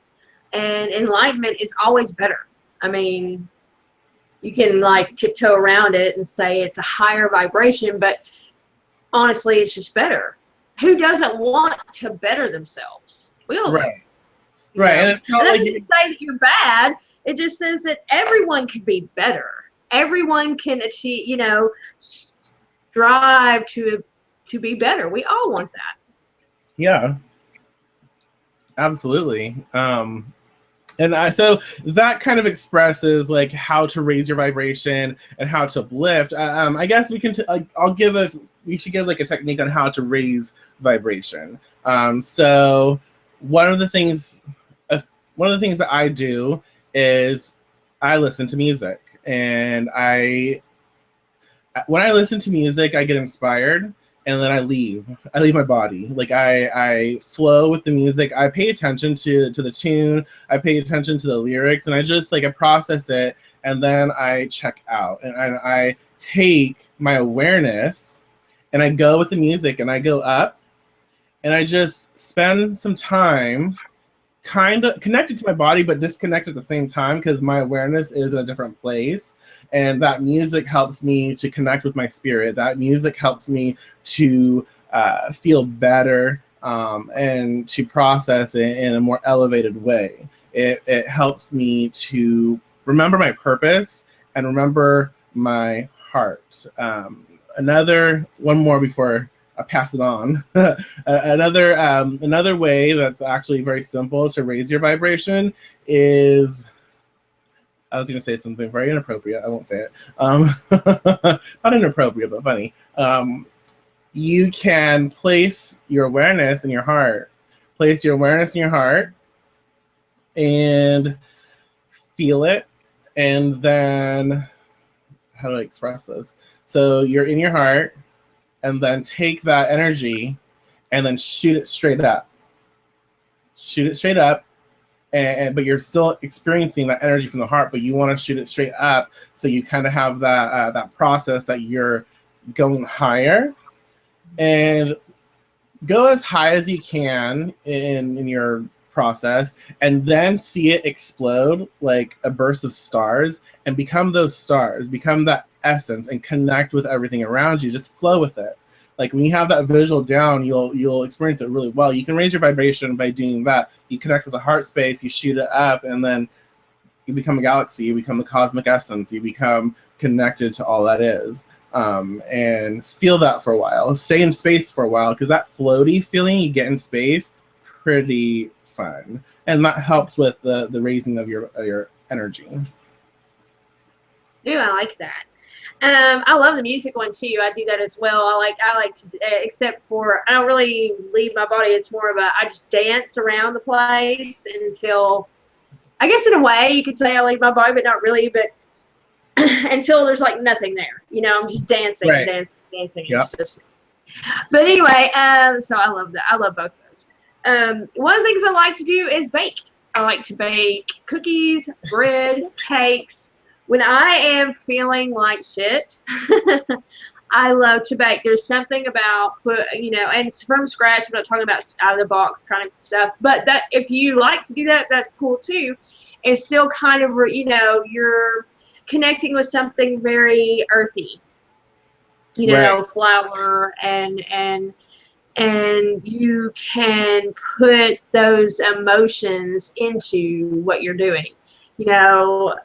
and enlightenment is always better. I mean, you can like tiptoe around it and say it's a higher vibration, but honestly, it's just better. Who doesn't want to better themselves? We all do. Right. And it's not and that like doesn't say that you're bad. It just says that everyone can be better. Everyone can achieve, you know, strive to be better. We all want that. Yeah. Absolutely. So that kind of expresses like how to raise your vibration and how to uplift. I guess we can. We should give like a technique on how to raise vibration. So one of the things that I do is I listen to music, and when I listen to music, I get inspired. And then I leave my body. Like I flow with the music. I pay attention to the tune. I pay attention to the lyrics, and I just like I process it, and then I check out. And I take my awareness, and I go with the music, and I go up, and I just spend some time kind of connected to my body, but disconnected at the same time, because my awareness is in a different place. And that music helps me to connect with my spirit. That music helps me to feel better and to process it in a more elevated way. It helps me to remember my purpose and remember my heart. One more before I pass it on. Another way that's actually very simple to raise your vibration is, I was going to say something very inappropriate. I won't say it. Not inappropriate, but funny. You can place your awareness in your heart. Place your awareness in your heart and feel it. And then, how do I express this? So you're in your heart, and then take that energy and then shoot it straight up. Shoot it straight up, but you're still experiencing that energy from the heart, but you want to shoot it straight up, so you kind of have that process that you're going higher, and go as high as you can in your process, and then see it explode like a burst of stars, and become those stars, become that essence, and connect with everything around you. Just flow with it. Like when you have that visual down, you'll experience it really well. You can raise your vibration by doing that. You connect with the heart space, you shoot it up, and then you become a galaxy, you become the cosmic essence, you become connected to all that is. And feel that for a while. Stay in space for a while, because that floaty feeling you get in space, pretty fun. And that helps with the raising of your energy. Ooh, I like that. I love the music one too. I do that as well. I like to, except for I don't really leave my body. It's more of I just dance around the place until, I guess in a way you could say I leave my body, but not really. But until there's like nothing there, you know, I'm just dancing, right. dancing. Yep. It's just. But anyway, so I love that. I love both of those. One of the things I like to do is bake. I like to bake cookies, bread, cakes. When I am feeling like shit, I love to bake. There's something about, you know, and it's from scratch. I'm not talking about out of the box kind of stuff. But that, if you like to do that, that's cool too. It's still kind of, you know, you're connecting with something very earthy. You know, right. Flour and you can put those emotions into what you're doing. You know.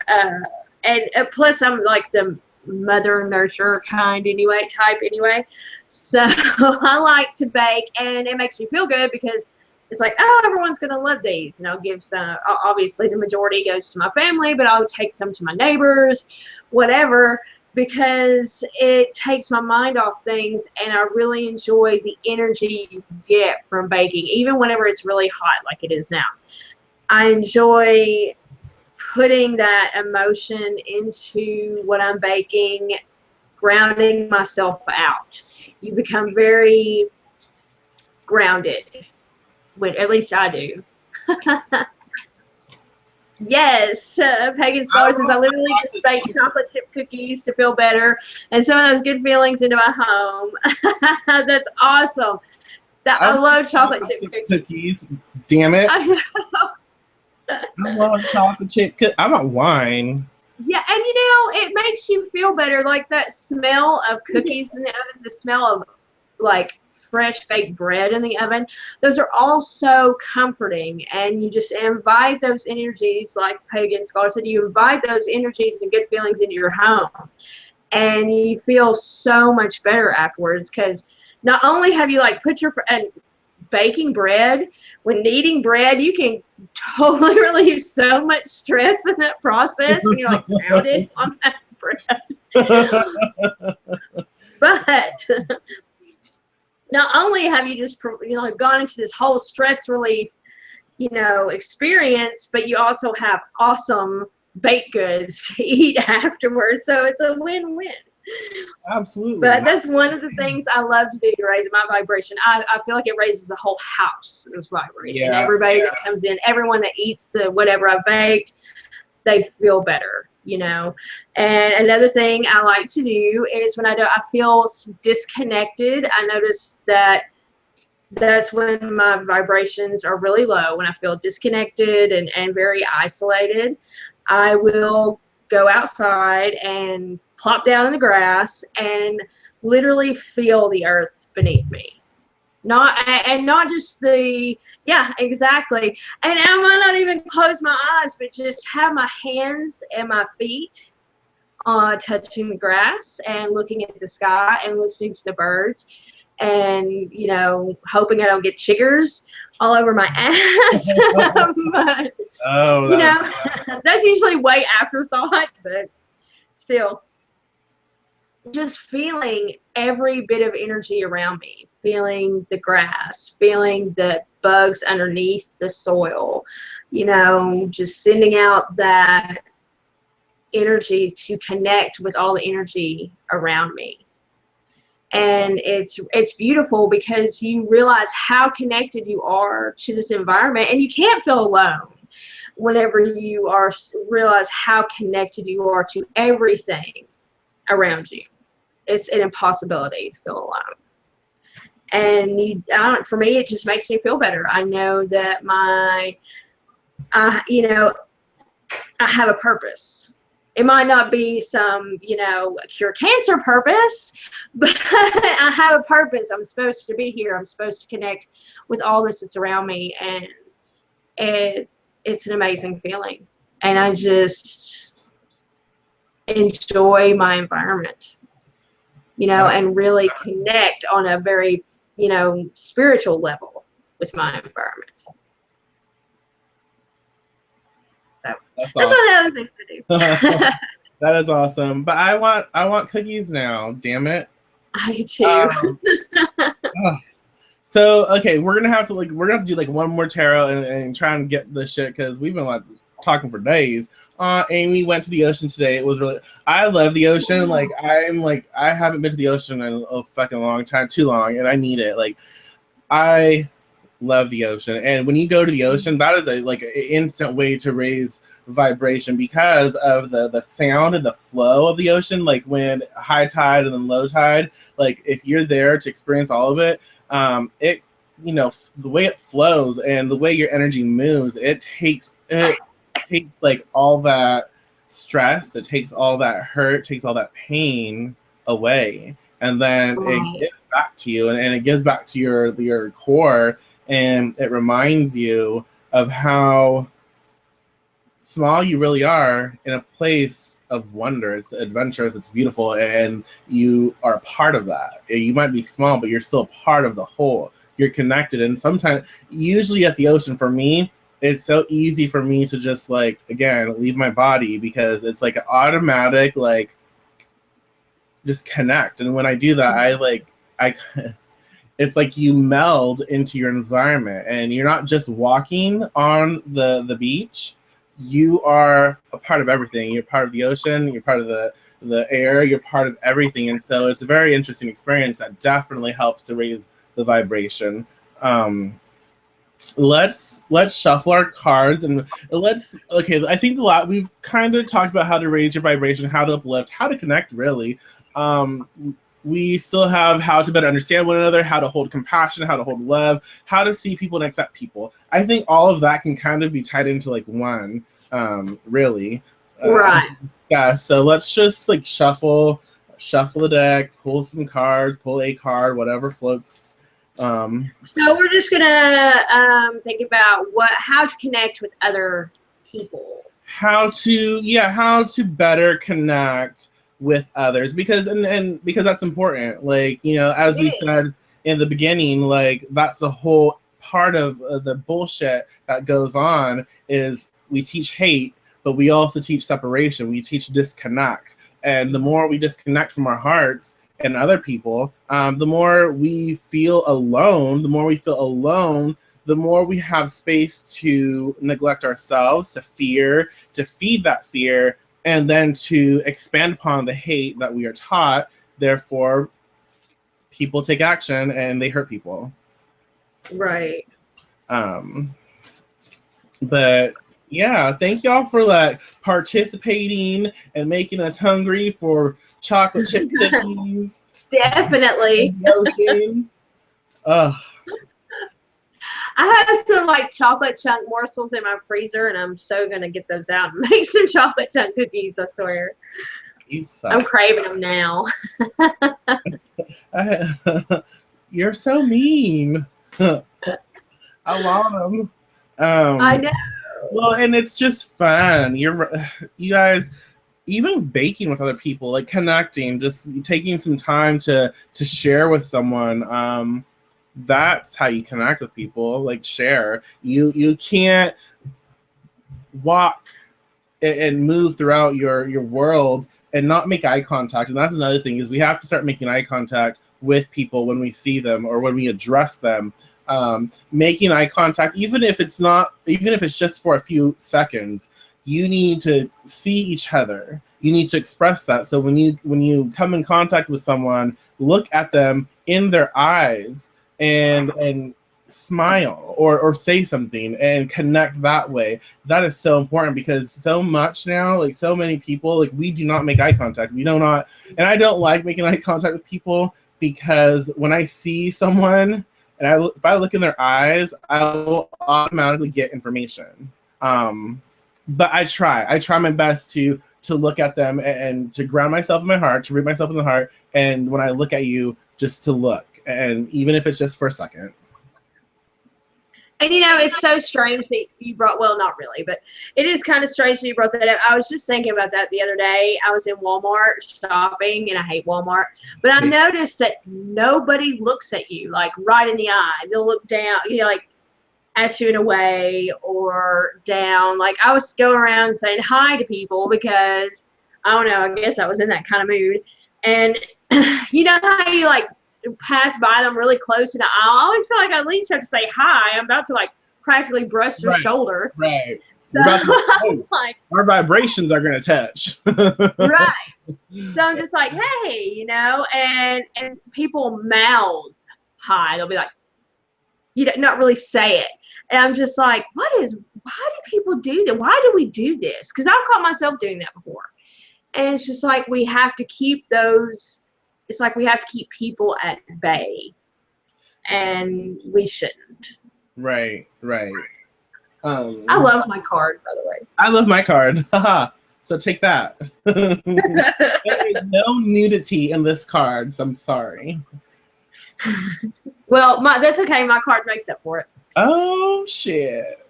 And plus, I'm like mother nurture kind anyway, type anyway. So I like to bake, and it makes me feel good because it's like, oh, everyone's going to love these. And I'll give some, obviously the majority goes to my family, but I'll take some to my neighbors, whatever, because it takes my mind off things, and I really enjoy the energy you get from baking, even whenever it's really hot like it is now. I enjoy putting that emotion into what I'm baking, grounding myself out. You become very grounded, when, at least I do. Yes, Pagan Scholar says, I literally just bake chocolate chip cookies to feel better and some of those good feelings into my home. That's awesome. I love chocolate chip cookies. Damn it. I love chocolate chip cookies. I want wine. Yeah, and you know, it makes you feel better. Like that smell of cookies in the oven, the smell of like fresh baked bread in the oven, those are all so comforting, and you just invite those energies, like the Pagan Scholar said, you invite those energies and good feelings into your home, and you feel so much better afterwards, because not only have you like put your and baking bread, when kneading bread, you can totally relieve so much stress in that process when you're like pounded on that bread. But not only have you just, you know, gone into this whole stress relief, you know, experience, but you also have awesome baked goods to eat afterwards. So it's a win-win. Absolutely. But that's one of the things I love to do to raise my vibration. I feel like it raises the whole house, this vibration. Yeah, everybody that comes in, everyone that eats the whatever I baked, they feel better, you know. And another thing I like to do is when I feel disconnected, I notice that that's when my vibrations are really low. When I feel disconnected and very isolated, I will go outside and plop down in the grass and literally feel the earth beneath me. Not just the, yeah, exactly. And I might not even close my eyes, but just have my hands and my feet touching the grass and looking at the sky and listening to the birds, and, you know, hoping I don't get chiggers all over my ass. But, you know, that's usually way afterthought, but still, just feeling every bit of energy around me, feeling the grass, feeling the bugs underneath the soil, you know, just sending out that energy to connect with all the energy around me. And it's beautiful because you realize how connected you are to this environment, and you can't feel alone whenever you realize how connected you are to everything around you. It's an impossibility to feel alone. And for me, it just makes me feel better. I know that you know, I have a purpose. It might not be some, you know, cure cancer purpose, but I have a purpose. I'm supposed to be here. I'm supposed to connect with all this that's around me, and it's an amazing feeling. And I just enjoy my environment, you know, and really connect on a very, you know, spiritual level with my environment. So that's awesome. One of the other things to do. That is awesome. But I want cookies now. Damn it. I too. So okay, we're gonna have to do like one more tarot and try and get this shit, because we've been like talking for days. Amy went to the ocean today. It was really, I love the ocean. Like I haven't been to the ocean in a fucking long time, too long, and I need it. Like I love the ocean, and when you go to the ocean, that is an instant way to raise vibration because of the sound and the flow of the ocean. Like when high tide and then low tide, like if you're there to experience all of it, it, you know, the way it flows and the way your energy moves, it takes like all that stress, it takes all that hurt, takes all that pain away, and then it gives back to you, and it gives back to your core. And it reminds you of how small you really are in a place of wonder. It's adventurous, it's beautiful, and you are a part of that. You might be small, but you're still a part of the whole. You're connected. And sometimes, usually at the ocean, for me, it's so easy for me to just like, again, leave my body, because it's like an automatic, like, just connect. And when I do that, I it's like you meld into your environment, and you're not just walking on the beach. You are a part of everything. You're part of the ocean, you're part of the air, you're part of everything. And so it's a very interesting experience that definitely helps to raise the vibration. Let's shuffle our cards, and I think we've kind of talked about how to raise your vibration, how to uplift, how to connect, really. We still have how to better understand one another, how to hold compassion, how to hold love, how to see people and accept people. I think all of that can kind of be tied into like one, really. Right. Yeah, so let's just like shuffle the deck, pull some cards, pull a card, whatever floats. So we're just gonna think about how to connect with other people. How to better connect with others, because because that's important. Like, as we said in the beginning, like that's a whole part of the bullshit that goes on, is we teach hate, but we also teach separation. We teach disconnect. And the more we disconnect from our hearts and other people, the more we feel alone. The more we feel alone, the more we have space to neglect ourselves, to fear, to feed that fear, and then to expand upon the hate that we are taught. Therefore, people take action and they hurt people. Right. But yeah, thank y'all for like participating and making us hungry for chocolate chip cookies. Definitely. I have some like chocolate chunk morsels in my freezer, and I'm so gonna get those out and make some chocolate chunk cookies. I swear. You suck. I'm craving them now. You're so mean. I want them. I know. Well, and it's just fun. You guys, even baking with other people, like connecting, just taking some time to share with someone. That's how you connect with people. Like, share. You can't walk and move throughout your world and not make eye contact. And that's another thing, is we have to start making eye contact with people when we see them or when we address them. Making eye contact, even if it's just for a few seconds, you need to see each other. You need to express that. So when you come in contact with someone, look at them in their eyes and smile or say something and connect that way. That is so important, because so much now, like so many people, like we do not make eye contact. We do not, and I don't like making eye contact with people, because when I see someone and if I look in their eyes, I will automatically get information. But I try my best to look at them and to ground myself in my heart, to read myself in the heart, and when I look at you, just to look, and even if it's just for a second. And it's so strange that you brought, well, not really, but it is kind of strange that you brought that up. I was just thinking about that the other day. I was in Walmart shopping, and I hate Walmart, but I noticed that nobody looks at you like right in the eye. They'll look down, like at you in a way, or down. Like I was going around saying hi to people because I don't know, I guess I was in that kind of mood. And you know how you like pass by them really close, and I always feel like I at least have to say hi. I'm about to like practically brush their shoulder. Right. So, our vibrations are going to touch. Right. So I'm just like, hey, and people mouth hi. They'll be like, not really say it. And I'm just like, why do people do that? Why do we do this? Because I've caught myself doing that before. And it's just like we have to keep people at bay, and we shouldn't. Right. I love my card, by the way. I love my card. So take that. There is no nudity in this card, so I'm sorry. Well, that's okay. My card makes up for it. Oh, shit.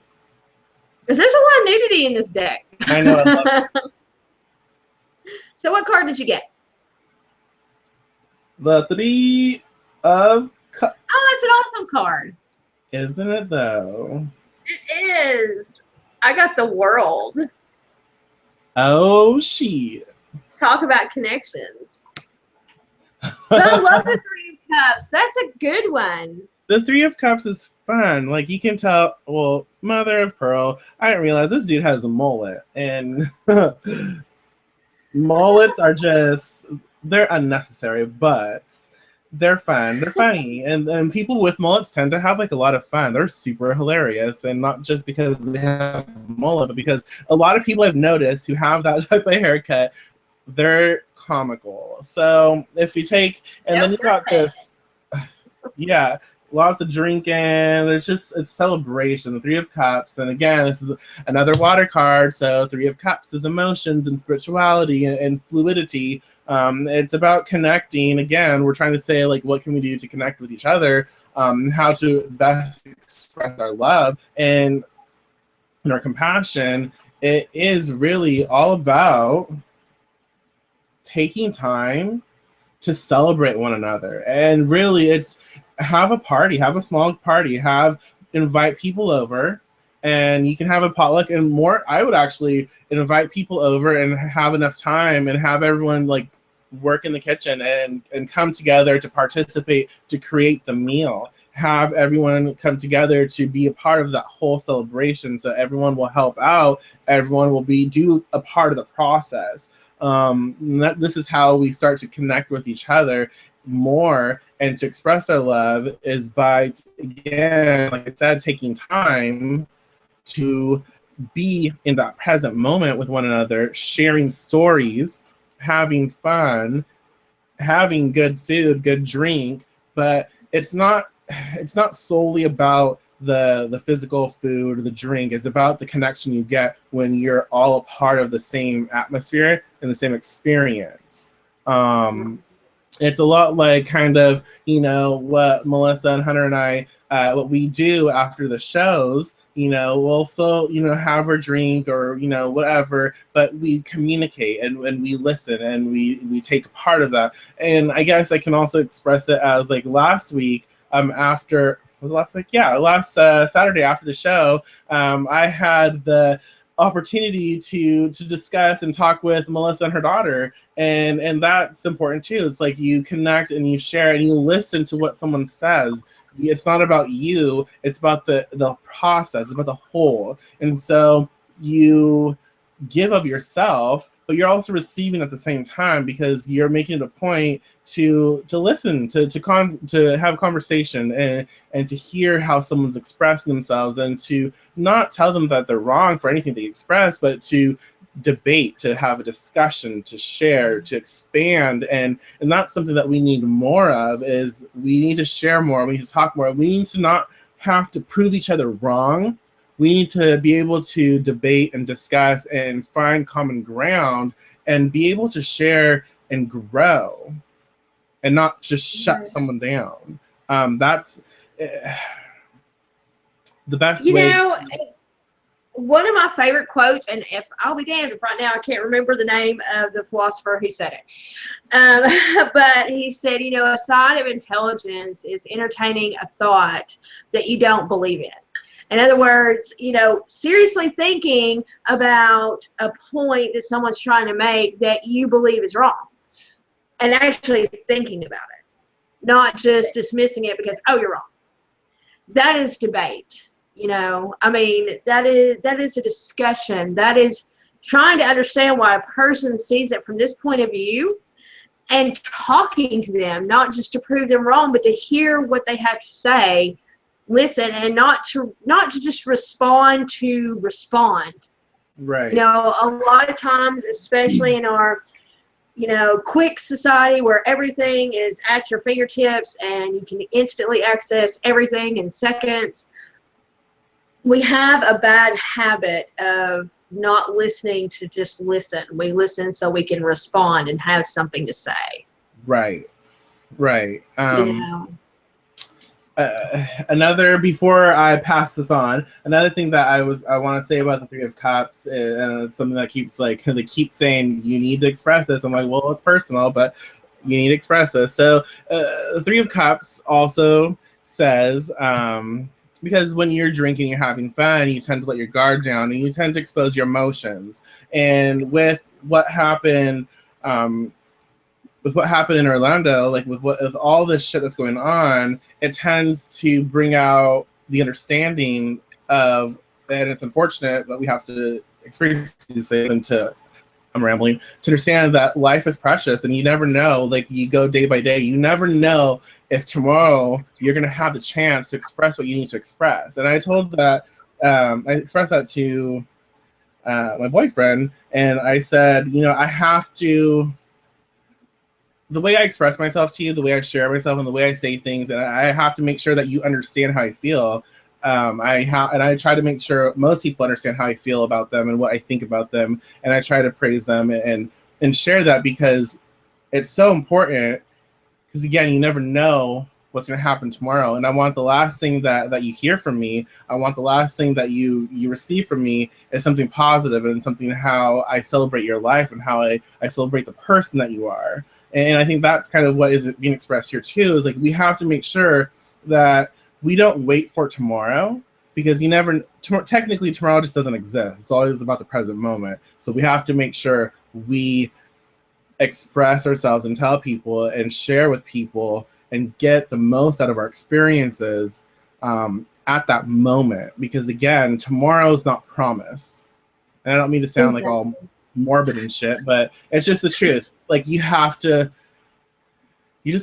Because there's a lot of nudity in this deck. I know. I love it. card did you get? The Three of Cups. Oh, that's an awesome card. Isn't it, though? It is. I got the World. Oh, shit. Talk about connections. But I love the Three of Cups. That's a good one. The Three of Cups is fun. Like, you can tell, well, mother of pearl, I didn't realize this dude has a mullet. And mullets are just, they're unnecessary, but they're fun. They're funny. And people with mullets tend to have, like, a lot of fun. They're super hilarious. And not just because they have a mullet, but because a lot of people I've noticed who have that type of haircut, they're comical. So if you take, and then you got this, yeah, lots of drinking. It's celebration. The Three of Cups, and again, this is another water card. So Three of Cups is emotions and spirituality and fluidity. It's about connecting. Again, we're trying to say, like, what can we do to connect with each other? How to best express our love and our compassion. It is really all about taking time to celebrate one another. And really, it's have a party, have a small party, invite people over, and you can have a potluck. And more, I would actually invite people over and have enough time and have everyone, like, work in the kitchen and come together to participate, to create the meal. Have everyone come together to be a part of that whole celebration. So everyone will help out. Everyone will do a part of the process. This is how we start to connect with each other more, and to express our love is by, again, like I said, taking time to be in that present moment with one another, sharing stories, having fun, having good food, good drink. But it's not solely about the physical food or the drink. It's about the connection you get when you're all a part of the same atmosphere and the same experience. It's a lot like kind of, what Melissa and Hunter and I, what we do after the shows. We'll still, have our drink or, whatever, but we communicate and we listen and we take part of that. And I guess I can also express it as, like, last week, last Saturday after the show, I had the opportunity to discuss and talk with Melissa and her daughter, and that's important too. It's like you connect and you share and you listen to what someone says. It's not about you, it's about the process, it's about the whole. And so you give of yourself, but you're also receiving at the same time, because you're making it a point to listen, to have a conversation and to hear how someone's expressing themselves, and to not tell them that they're wrong for anything they express, but to debate, to have a discussion, to share, to expand. And that's something that we need more of. Is we need to share more, we need to talk more, we need to not have to prove each other wrong. We need to be able to debate and discuss and find common ground and be able to share and grow and not just shut someone down. That's the best way. It's one of my favorite quotes, and if I'll be damned if right now I can't remember the name of the philosopher who said it. But he said, a sign of intelligence is entertaining a thought that you don't believe in. In other words, seriously thinking about a point that someone's trying to make that you believe is wrong, and actually thinking about it, not just dismissing it because, oh, you're wrong. That is debate. That is a discussion. That is trying to understand why a person sees it from this point of view and talking to them, not just to prove them wrong, but to hear what they have to say. Listen, and not to just respond to respond. Right. A lot of times, especially in our, quick society where everything is at your fingertips and you can instantly access everything in seconds, we have a bad habit of not listening to just listen. We listen so we can respond and have something to say. Right. Another, before I pass this on, another thing that I want to say about the Three of Cups is something that keeps like they keep saying you need to express this. I'm like, well, it's personal, but you need to express this. So the Three of Cups also says because when you're drinking, you're having fun, you tend to let your guard down and you tend to expose your emotions. And with what happened. With what happened in Orlando, like with all this shit that's going on, it tends to bring out the understanding of, and it's unfortunate that we have to experience these things and to, I'm rambling, to understand that life is precious and you never know, like you go day by day, you never know if tomorrow you're going to have the chance to express what you need to express. And I told that, I expressed that to my boyfriend, and I said, you know, I have to, the way I express myself to you, the way I share myself, and the way I say things, and I have to make sure that you understand how I feel. And I try to make sure most people understand how I feel about them and what I think about them, and I try to praise them and share that because it's so important. Because again, you never know what's going to happen tomorrow, and I want the last thing that you hear from me, I want the last thing that you receive from me is something positive and something how I celebrate your life and how I celebrate the person that you are. And I think that's kind of what is being expressed here too, is like we have to make sure that we don't wait for tomorrow, because you never, technically tomorrow just doesn't exist. It's always about the present moment. So we have to make sure we express ourselves and tell people and share with people and get the most out of our experiences at that moment. Because again, tomorrow is not promised. And I don't mean to sound like all morbid and shit, but it's just the truth. Like you just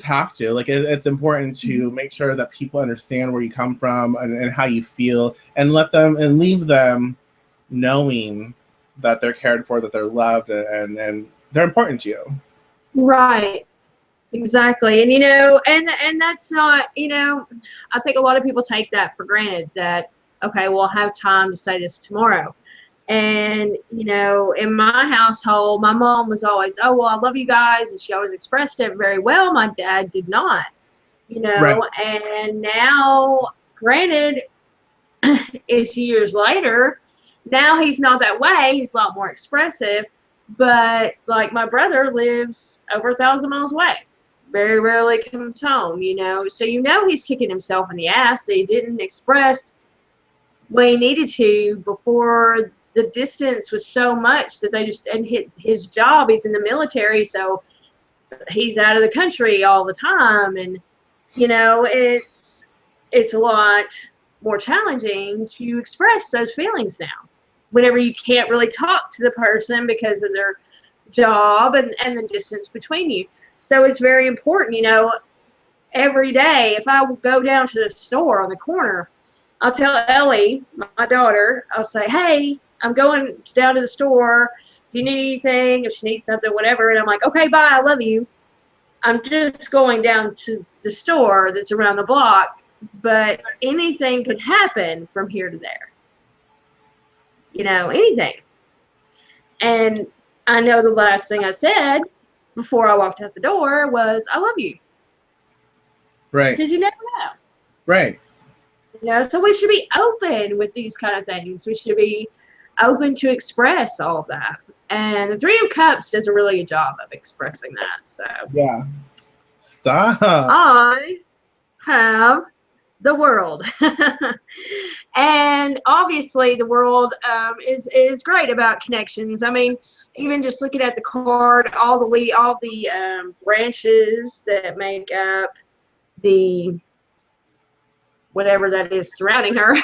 have to, like it's important to make sure that people understand where you come from and how you feel, and let them and leave them knowing that they're cared for, that they're loved, and they're important to you. Right. Exactly. And, you know, and that's not, you know, I think a lot of people take that for granted that, okay, we'll have time to say this tomorrow. And, you know, in my household, my mom was always, oh, well, I love you guys. And she always expressed it very well. My dad did not, you know, Right. And now, granted, it's years later. Now he's not that way. He's a lot more expressive. But, like, my brother lives over 1,000 miles away. Very rarely comes home, you know. So, you know, he's kicking himself in the ass that he didn't express what he needed to before the distance was so much that they just, and his job, he's in the military, so he's out of the country all the time, and you know it's a lot more challenging to express those feelings now whenever you can't really talk to the person because of their job and the distance between you. So it's very important, you know, every day if I go down to the store on the corner, I'll tell Ellie, my daughter, I'll say, hey, I'm going down to the store. If you need anything, if she needs something, whatever. And I'm like, okay, bye, I love you. I'm just going down to the store that's around the block, but anything could happen from here to there. You know, anything. And I know the last thing I said before I walked out the door was, I love you. Right. Because you never know. Right. You know, so we should be open with these kind of things. We should be open to express all of that. And the Three of Cups does a really good job of expressing that. So yeah. Stop. I have the world. And obviously the world is great about connections. I mean, even just looking at the card, all the branches that make up the whatever that is surrounding her,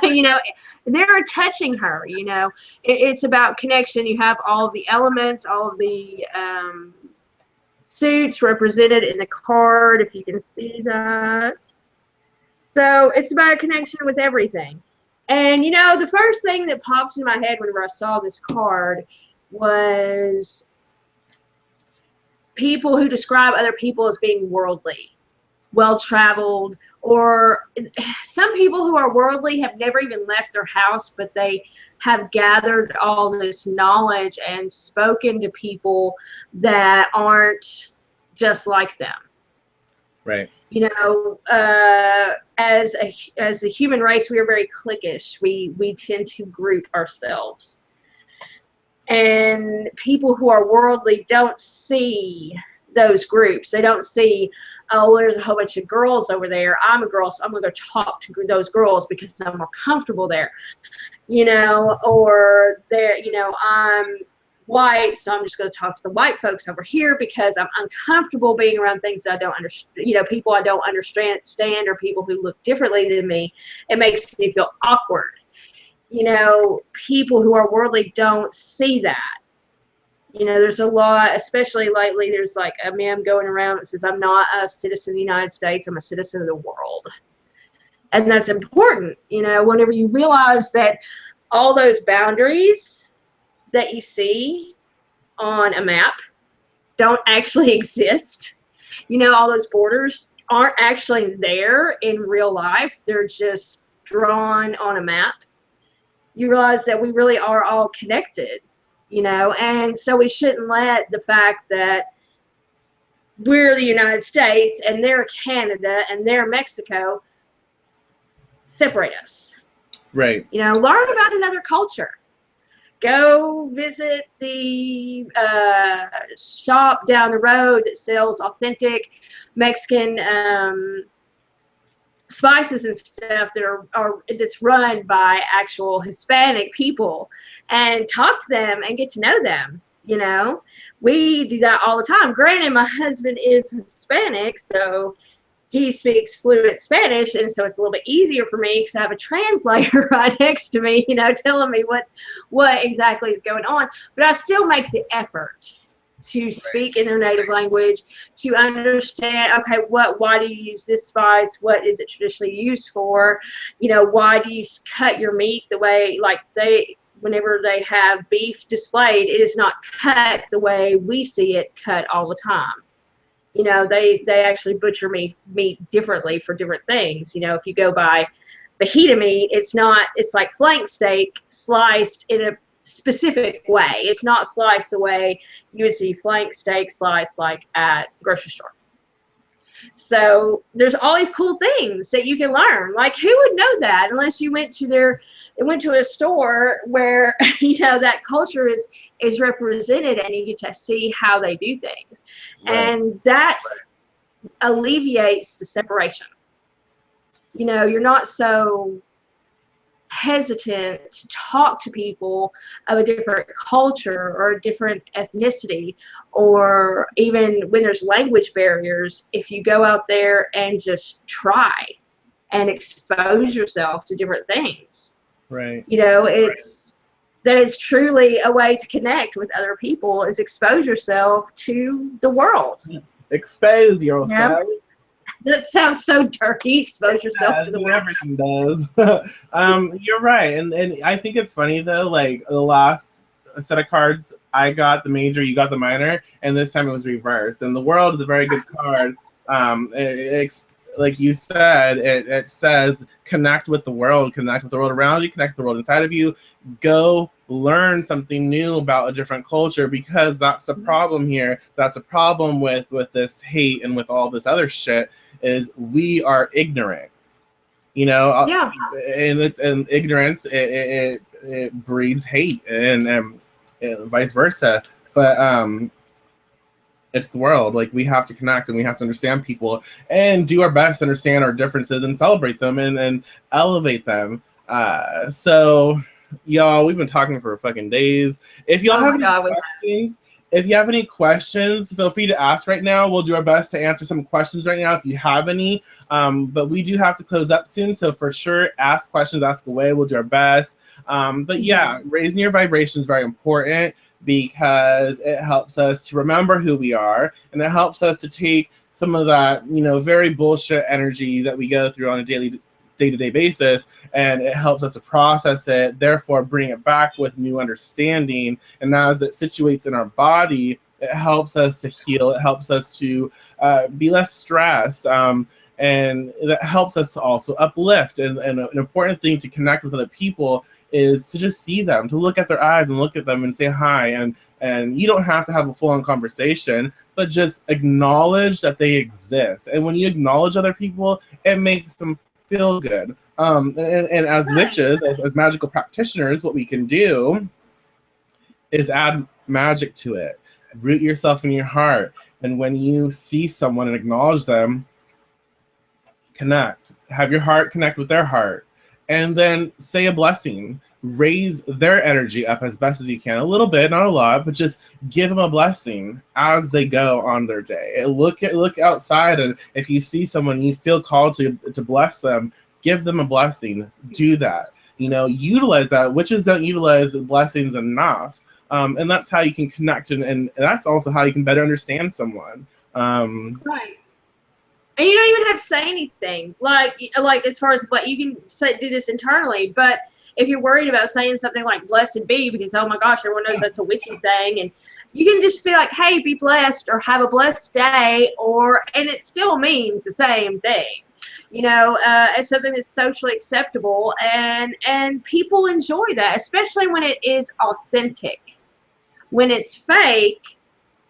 you know, they're touching her, you know. It's about connection. You have all of the elements, all of the suits represented in the card, if you can see that. So it's about a connection with everything. And, you know, the first thing that popped in my head whenever I saw this card was people who describe other people as being worldly, well-traveled, or some people who are worldly have never even left their house, but they have gathered all this knowledge and spoken to people that aren't just like them. Right. You know, as a human race, we are very cliquish. We tend to group ourselves. And people who are worldly don't see those groups. They don't see, oh, there's a whole bunch of girls over there. I'm a girl, so I'm going to go talk to those girls because I'm more comfortable there. You know, or they're, you know, I'm white, so I'm just going to talk to the white folks over here because I'm uncomfortable being around things that I don't understand, you know, people I don't understand, or people who look differently than me. It makes me feel awkward. You know, people who are worldly don't see that. You know, there's a lot, especially lately, there's like a meme going around that says, I'm not a citizen of the United States, I'm a citizen of the world. And that's important, you know, whenever you realize that all those boundaries that you see on a map don't actually exist. You know, all those borders aren't actually there in real life. They're just drawn on a map. You realize that we really are all connected, you know, and so we shouldn't let the fact that we're the United States and they're Canada and they're Mexico separate us. Right. You know, learn about another culture. Go visit the shop down the road that sells authentic Mexican spices and stuff that are that's run by actual Hispanic people, and talk to them and get to know them. You know, we do that all the time. Granted, my husband is Hispanic, so he speaks fluent Spanish, and so it's a little bit easier for me because I have a translator right next to me, you know, telling me what exactly is going on. But I still make the effort to speak in their native language, to understand, okay, why do you use this spice? What is it traditionally used for? You know, why do you cut your meat the way, like whenever they have beef displayed, it is not cut the way we see it cut all the time. You know, they actually butcher meat differently for different things. You know, if you go by fajita meat, it's like flank steak sliced in a specific way. It's not sliced the way you would see flank steak sliced like at the grocery store. So there's all these cool things that you can learn. Like, who would know that unless you went to a store where, you know, that culture is represented and you get to see how they do things. Right. And that alleviates the separation. You know, you're not so hesitant to talk to people of a different culture or a different ethnicity, or even when there's language barriers, if you go out there and just try and expose yourself to different things. Right. You know, that is truly a way to connect with other people, is expose yourself to the world. Expose yourself. Yeah. That sounds so dirty. Expose yourself to the world. Everything does. You're right, and I think it's funny though. Like the last set of cards, I got the major, you got the minor, and this time it was reversed. And the world is a very good card. Like you said, it says connect with the world around you, connect with the world inside of you. Go learn something new about a different culture, because that's the problem here. That's a problem with this hate and with all this other shit, is we are ignorant. You know, yeah. And ignorance it breeds hate, and vice versa. But it's the world. Like, we have to connect and we have to understand people and do our best to understand our differences and celebrate them and elevate them. So y'all, we've been talking for fucking days. If y'all have any questions, feel free to ask right now. We'll do our best to answer some questions right now if you have any. But we do have to close up soon, so for sure, ask questions, ask away. We'll do our best. But yeah, raising your vibration is very important, because it helps us to remember who we are, and it helps us to take some of that, you know, very bullshit energy that we go through on a day-to-day basis, and it helps us to process it, therefore bring it back with new understanding. And now as it situates in our body, it helps us to heal, it helps us to be less stressed, and that helps us to also uplift. And an important thing to connect with other people is to just see them, to look at their eyes and look at them and say hi. And you don't have to have a full-on conversation, but just acknowledge that they exist. And when you acknowledge other people, it makes them feel good. And as witches, as magical practitioners, what we can do is add magic to it. Root yourself in your heart. And when you see someone and acknowledge them, connect. Have your heart connect with their heart. And then say a blessing. Raise their energy up as best as you can. A little bit, not a lot, but just give them a blessing as they go on their day. Look outside, and if you see someone you feel called to bless them, give them a blessing. Do that. Utilize that. Witches don't utilize blessings enough. And that's how you can connect, and that's also how you can better understand someone. Right. And you don't even have to say anything. Like as far as you can do this internally, but if you're worried about saying something like "blessed be," because oh my gosh, everyone knows that's a witchy saying, and you can just be like, "Hey, be blessed," or "Have a blessed day," and it still means the same thing. As something that's socially acceptable, and people enjoy that, especially when it is authentic. When it's fake,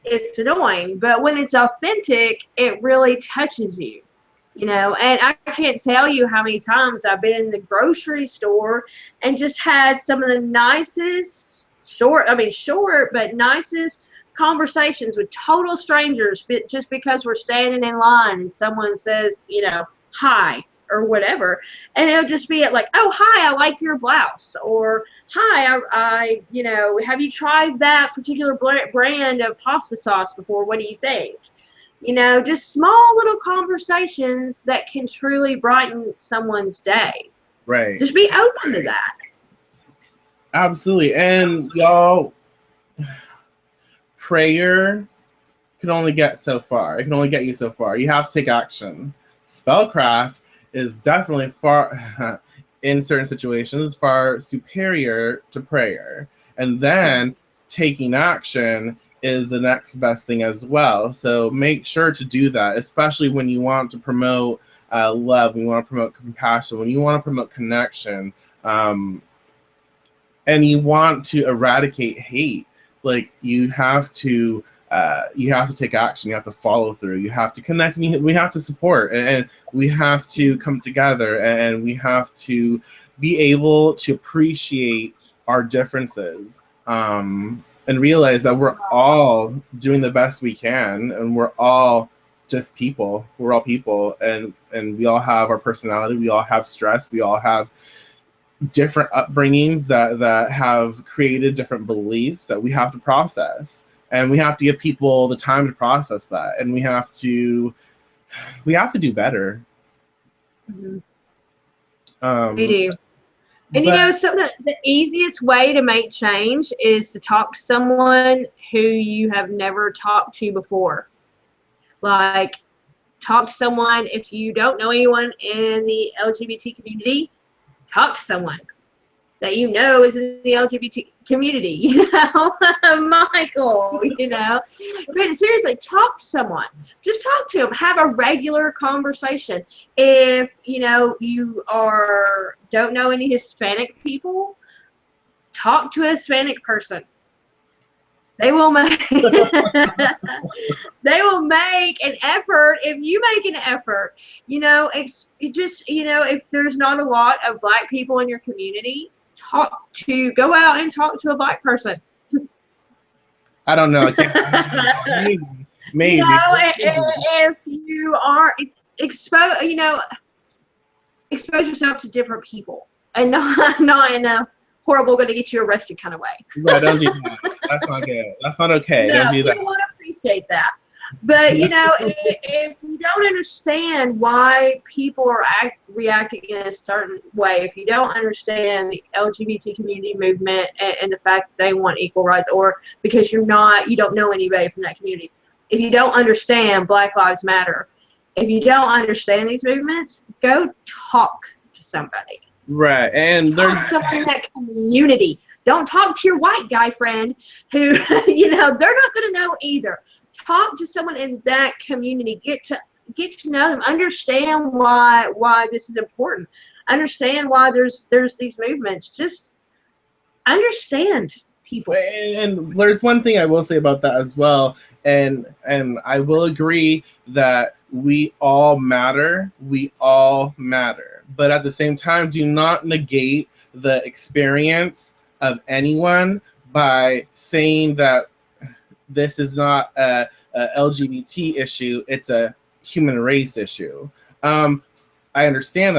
it's annoying, but when it's authentic, it really touches you, and I can't tell you how many times I've been in the grocery store and just had some of the nicest, short, but nicest conversations with total strangers, just because we're standing in line and someone says, hi, or whatever, and it'll just be like, oh, hi, I like your blouse, or hi, I have you tried that particular brand of pasta sauce before? What do you think? Just small little conversations that can truly brighten someone's day. Right. Just be open to that. Absolutely. And y'all, prayer can only get so far. It can only get you so far. You have to take action. Spellcraft is definitely far, in certain situations, far superior to prayer. And then taking action is the next best thing as well. So make sure to do that, especially when you want to promote love, when you want to promote compassion, when you want to promote connection, and you want to eradicate hate. Like, you have to take action. You have to follow through. You have to connect. And we have to support, and we have to come together, and we have to be able to appreciate our differences, and realize that we're all doing the best we can, and we're all just people. We're all people, and we all have our personality. We all have stress. We all have different upbringings that have created different beliefs that we have to process. And we have to give people the time to process that, and we have to do better. Mm-hmm. We do. And the easiest way to make change is to talk to someone who you have never talked to before. Like, talk to someone. If you don't know anyone in the LGBT community, talk to someone that is in the LGBT community, Michael, But seriously, talk to someone. Just talk to them. Have a regular conversation. If, you don't know any Hispanic people, talk to a Hispanic person. They will make an effort. If you make an effort, if there's not a lot of Black people in your community, go out and talk to a Black person. I don't know. Maybe. If you are expose yourself to different people, and not in a horrible, going to get you arrested kind of way. Yeah, don't do that. That's not good. That's not okay. No, don't do that. People want to appreciate that. But, if you don't understand why people are reacting in a certain way, if you don't understand the LGBT community movement and the fact that they want equal rights, or because you don't know anybody from that community, if you don't understand Black Lives Matter, if you don't understand these movements, go talk to somebody. Right. And there's someone in that community. Don't talk to your white guy friend who, they're not going to know either. Talk to someone in that community. Get to know them. Understand why this is important. Understand why there's these movements. Just understand people. And there's one thing I will say about that as well, and I will agree that we all matter. We all matter. But at the same time, do not negate the experience of anyone by saying that this is not a LGBT issue, it's a human race issue. I understand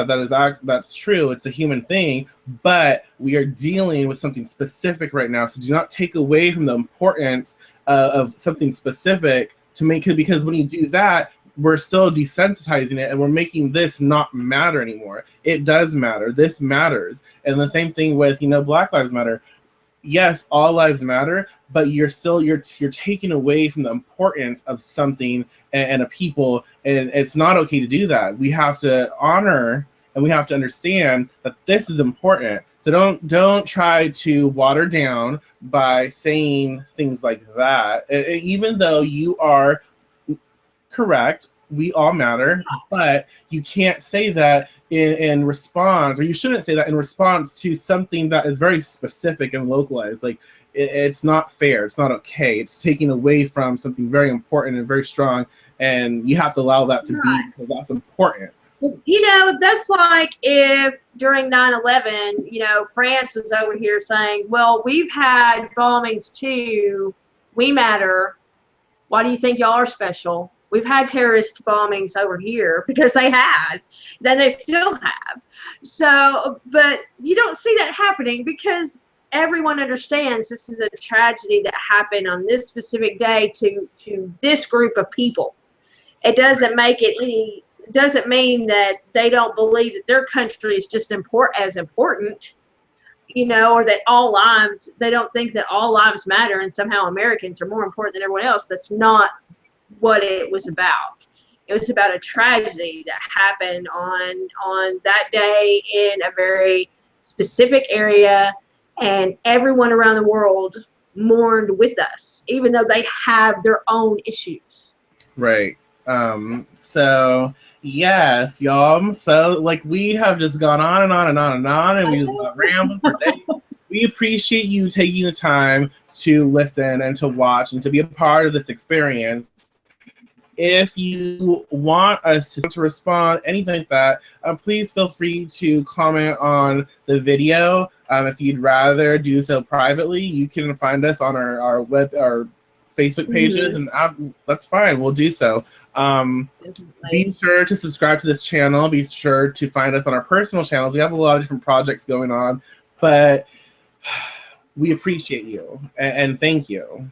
that's true. It's a human thing, but we are dealing with something specific right now. So do not take away from the importance of something specific to make it, because when you do that, we're still desensitizing it and we're making this not matter anymore. It does matter. This matters. And the same thing with, Black Lives Matter. Yes, all lives matter, but you're taking away from the importance of something and a people, and it's not okay to do that. We have to honor and we have to understand that this is important. So don't try to water down by saying things like that. Even though you are correct, we all matter, but you can't say that in response, or you shouldn't say that in response to something that is very specific and localized. Like, it's not fair. It's not okay. It's taking away from something very important and very strong, and you have to allow that to be, because that's important. That's like if during 9/11, France was over here saying, well, we've had bombings too. We matter. Why do you think y'all are special? We've had terrorist bombings over here, because they had. Then they still have. So, but you don't see that happening because everyone understands this is a tragedy that happened on this specific day to this group of people. It doesn't make it any, doesn't mean that they don't believe that their country is just as important, or that all lives, they don't think that all lives matter and somehow Americans are more important than everyone else. That's not what it was about. It was about a tragedy that happened on that day in a very specific area, and everyone around the world mourned with us, even though they have their own issues. Right. So yes, y'all. So we have just gone on and on and on and on, and we just got rambling for days. We appreciate you taking the time to listen and to watch and to be a part of this experience. If you want us to respond, anything like that, please feel free to comment on the video. If you'd rather do so privately, you can find us on our Facebook pages, and that's fine. We'll do so. Be sure to subscribe to this channel. Be sure to find us on our personal channels. We have a lot of different projects going on, but we appreciate you, and thank you.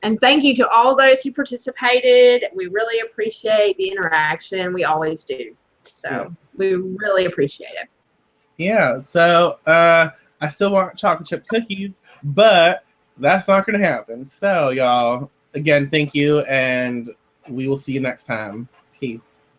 And thank you to all those who participated. We really appreciate the interaction. We always do. So we really appreciate it. Yeah. So I still want chocolate chip cookies, but that's not going to happen. So y'all, again, thank you, and we will see you next time. Peace.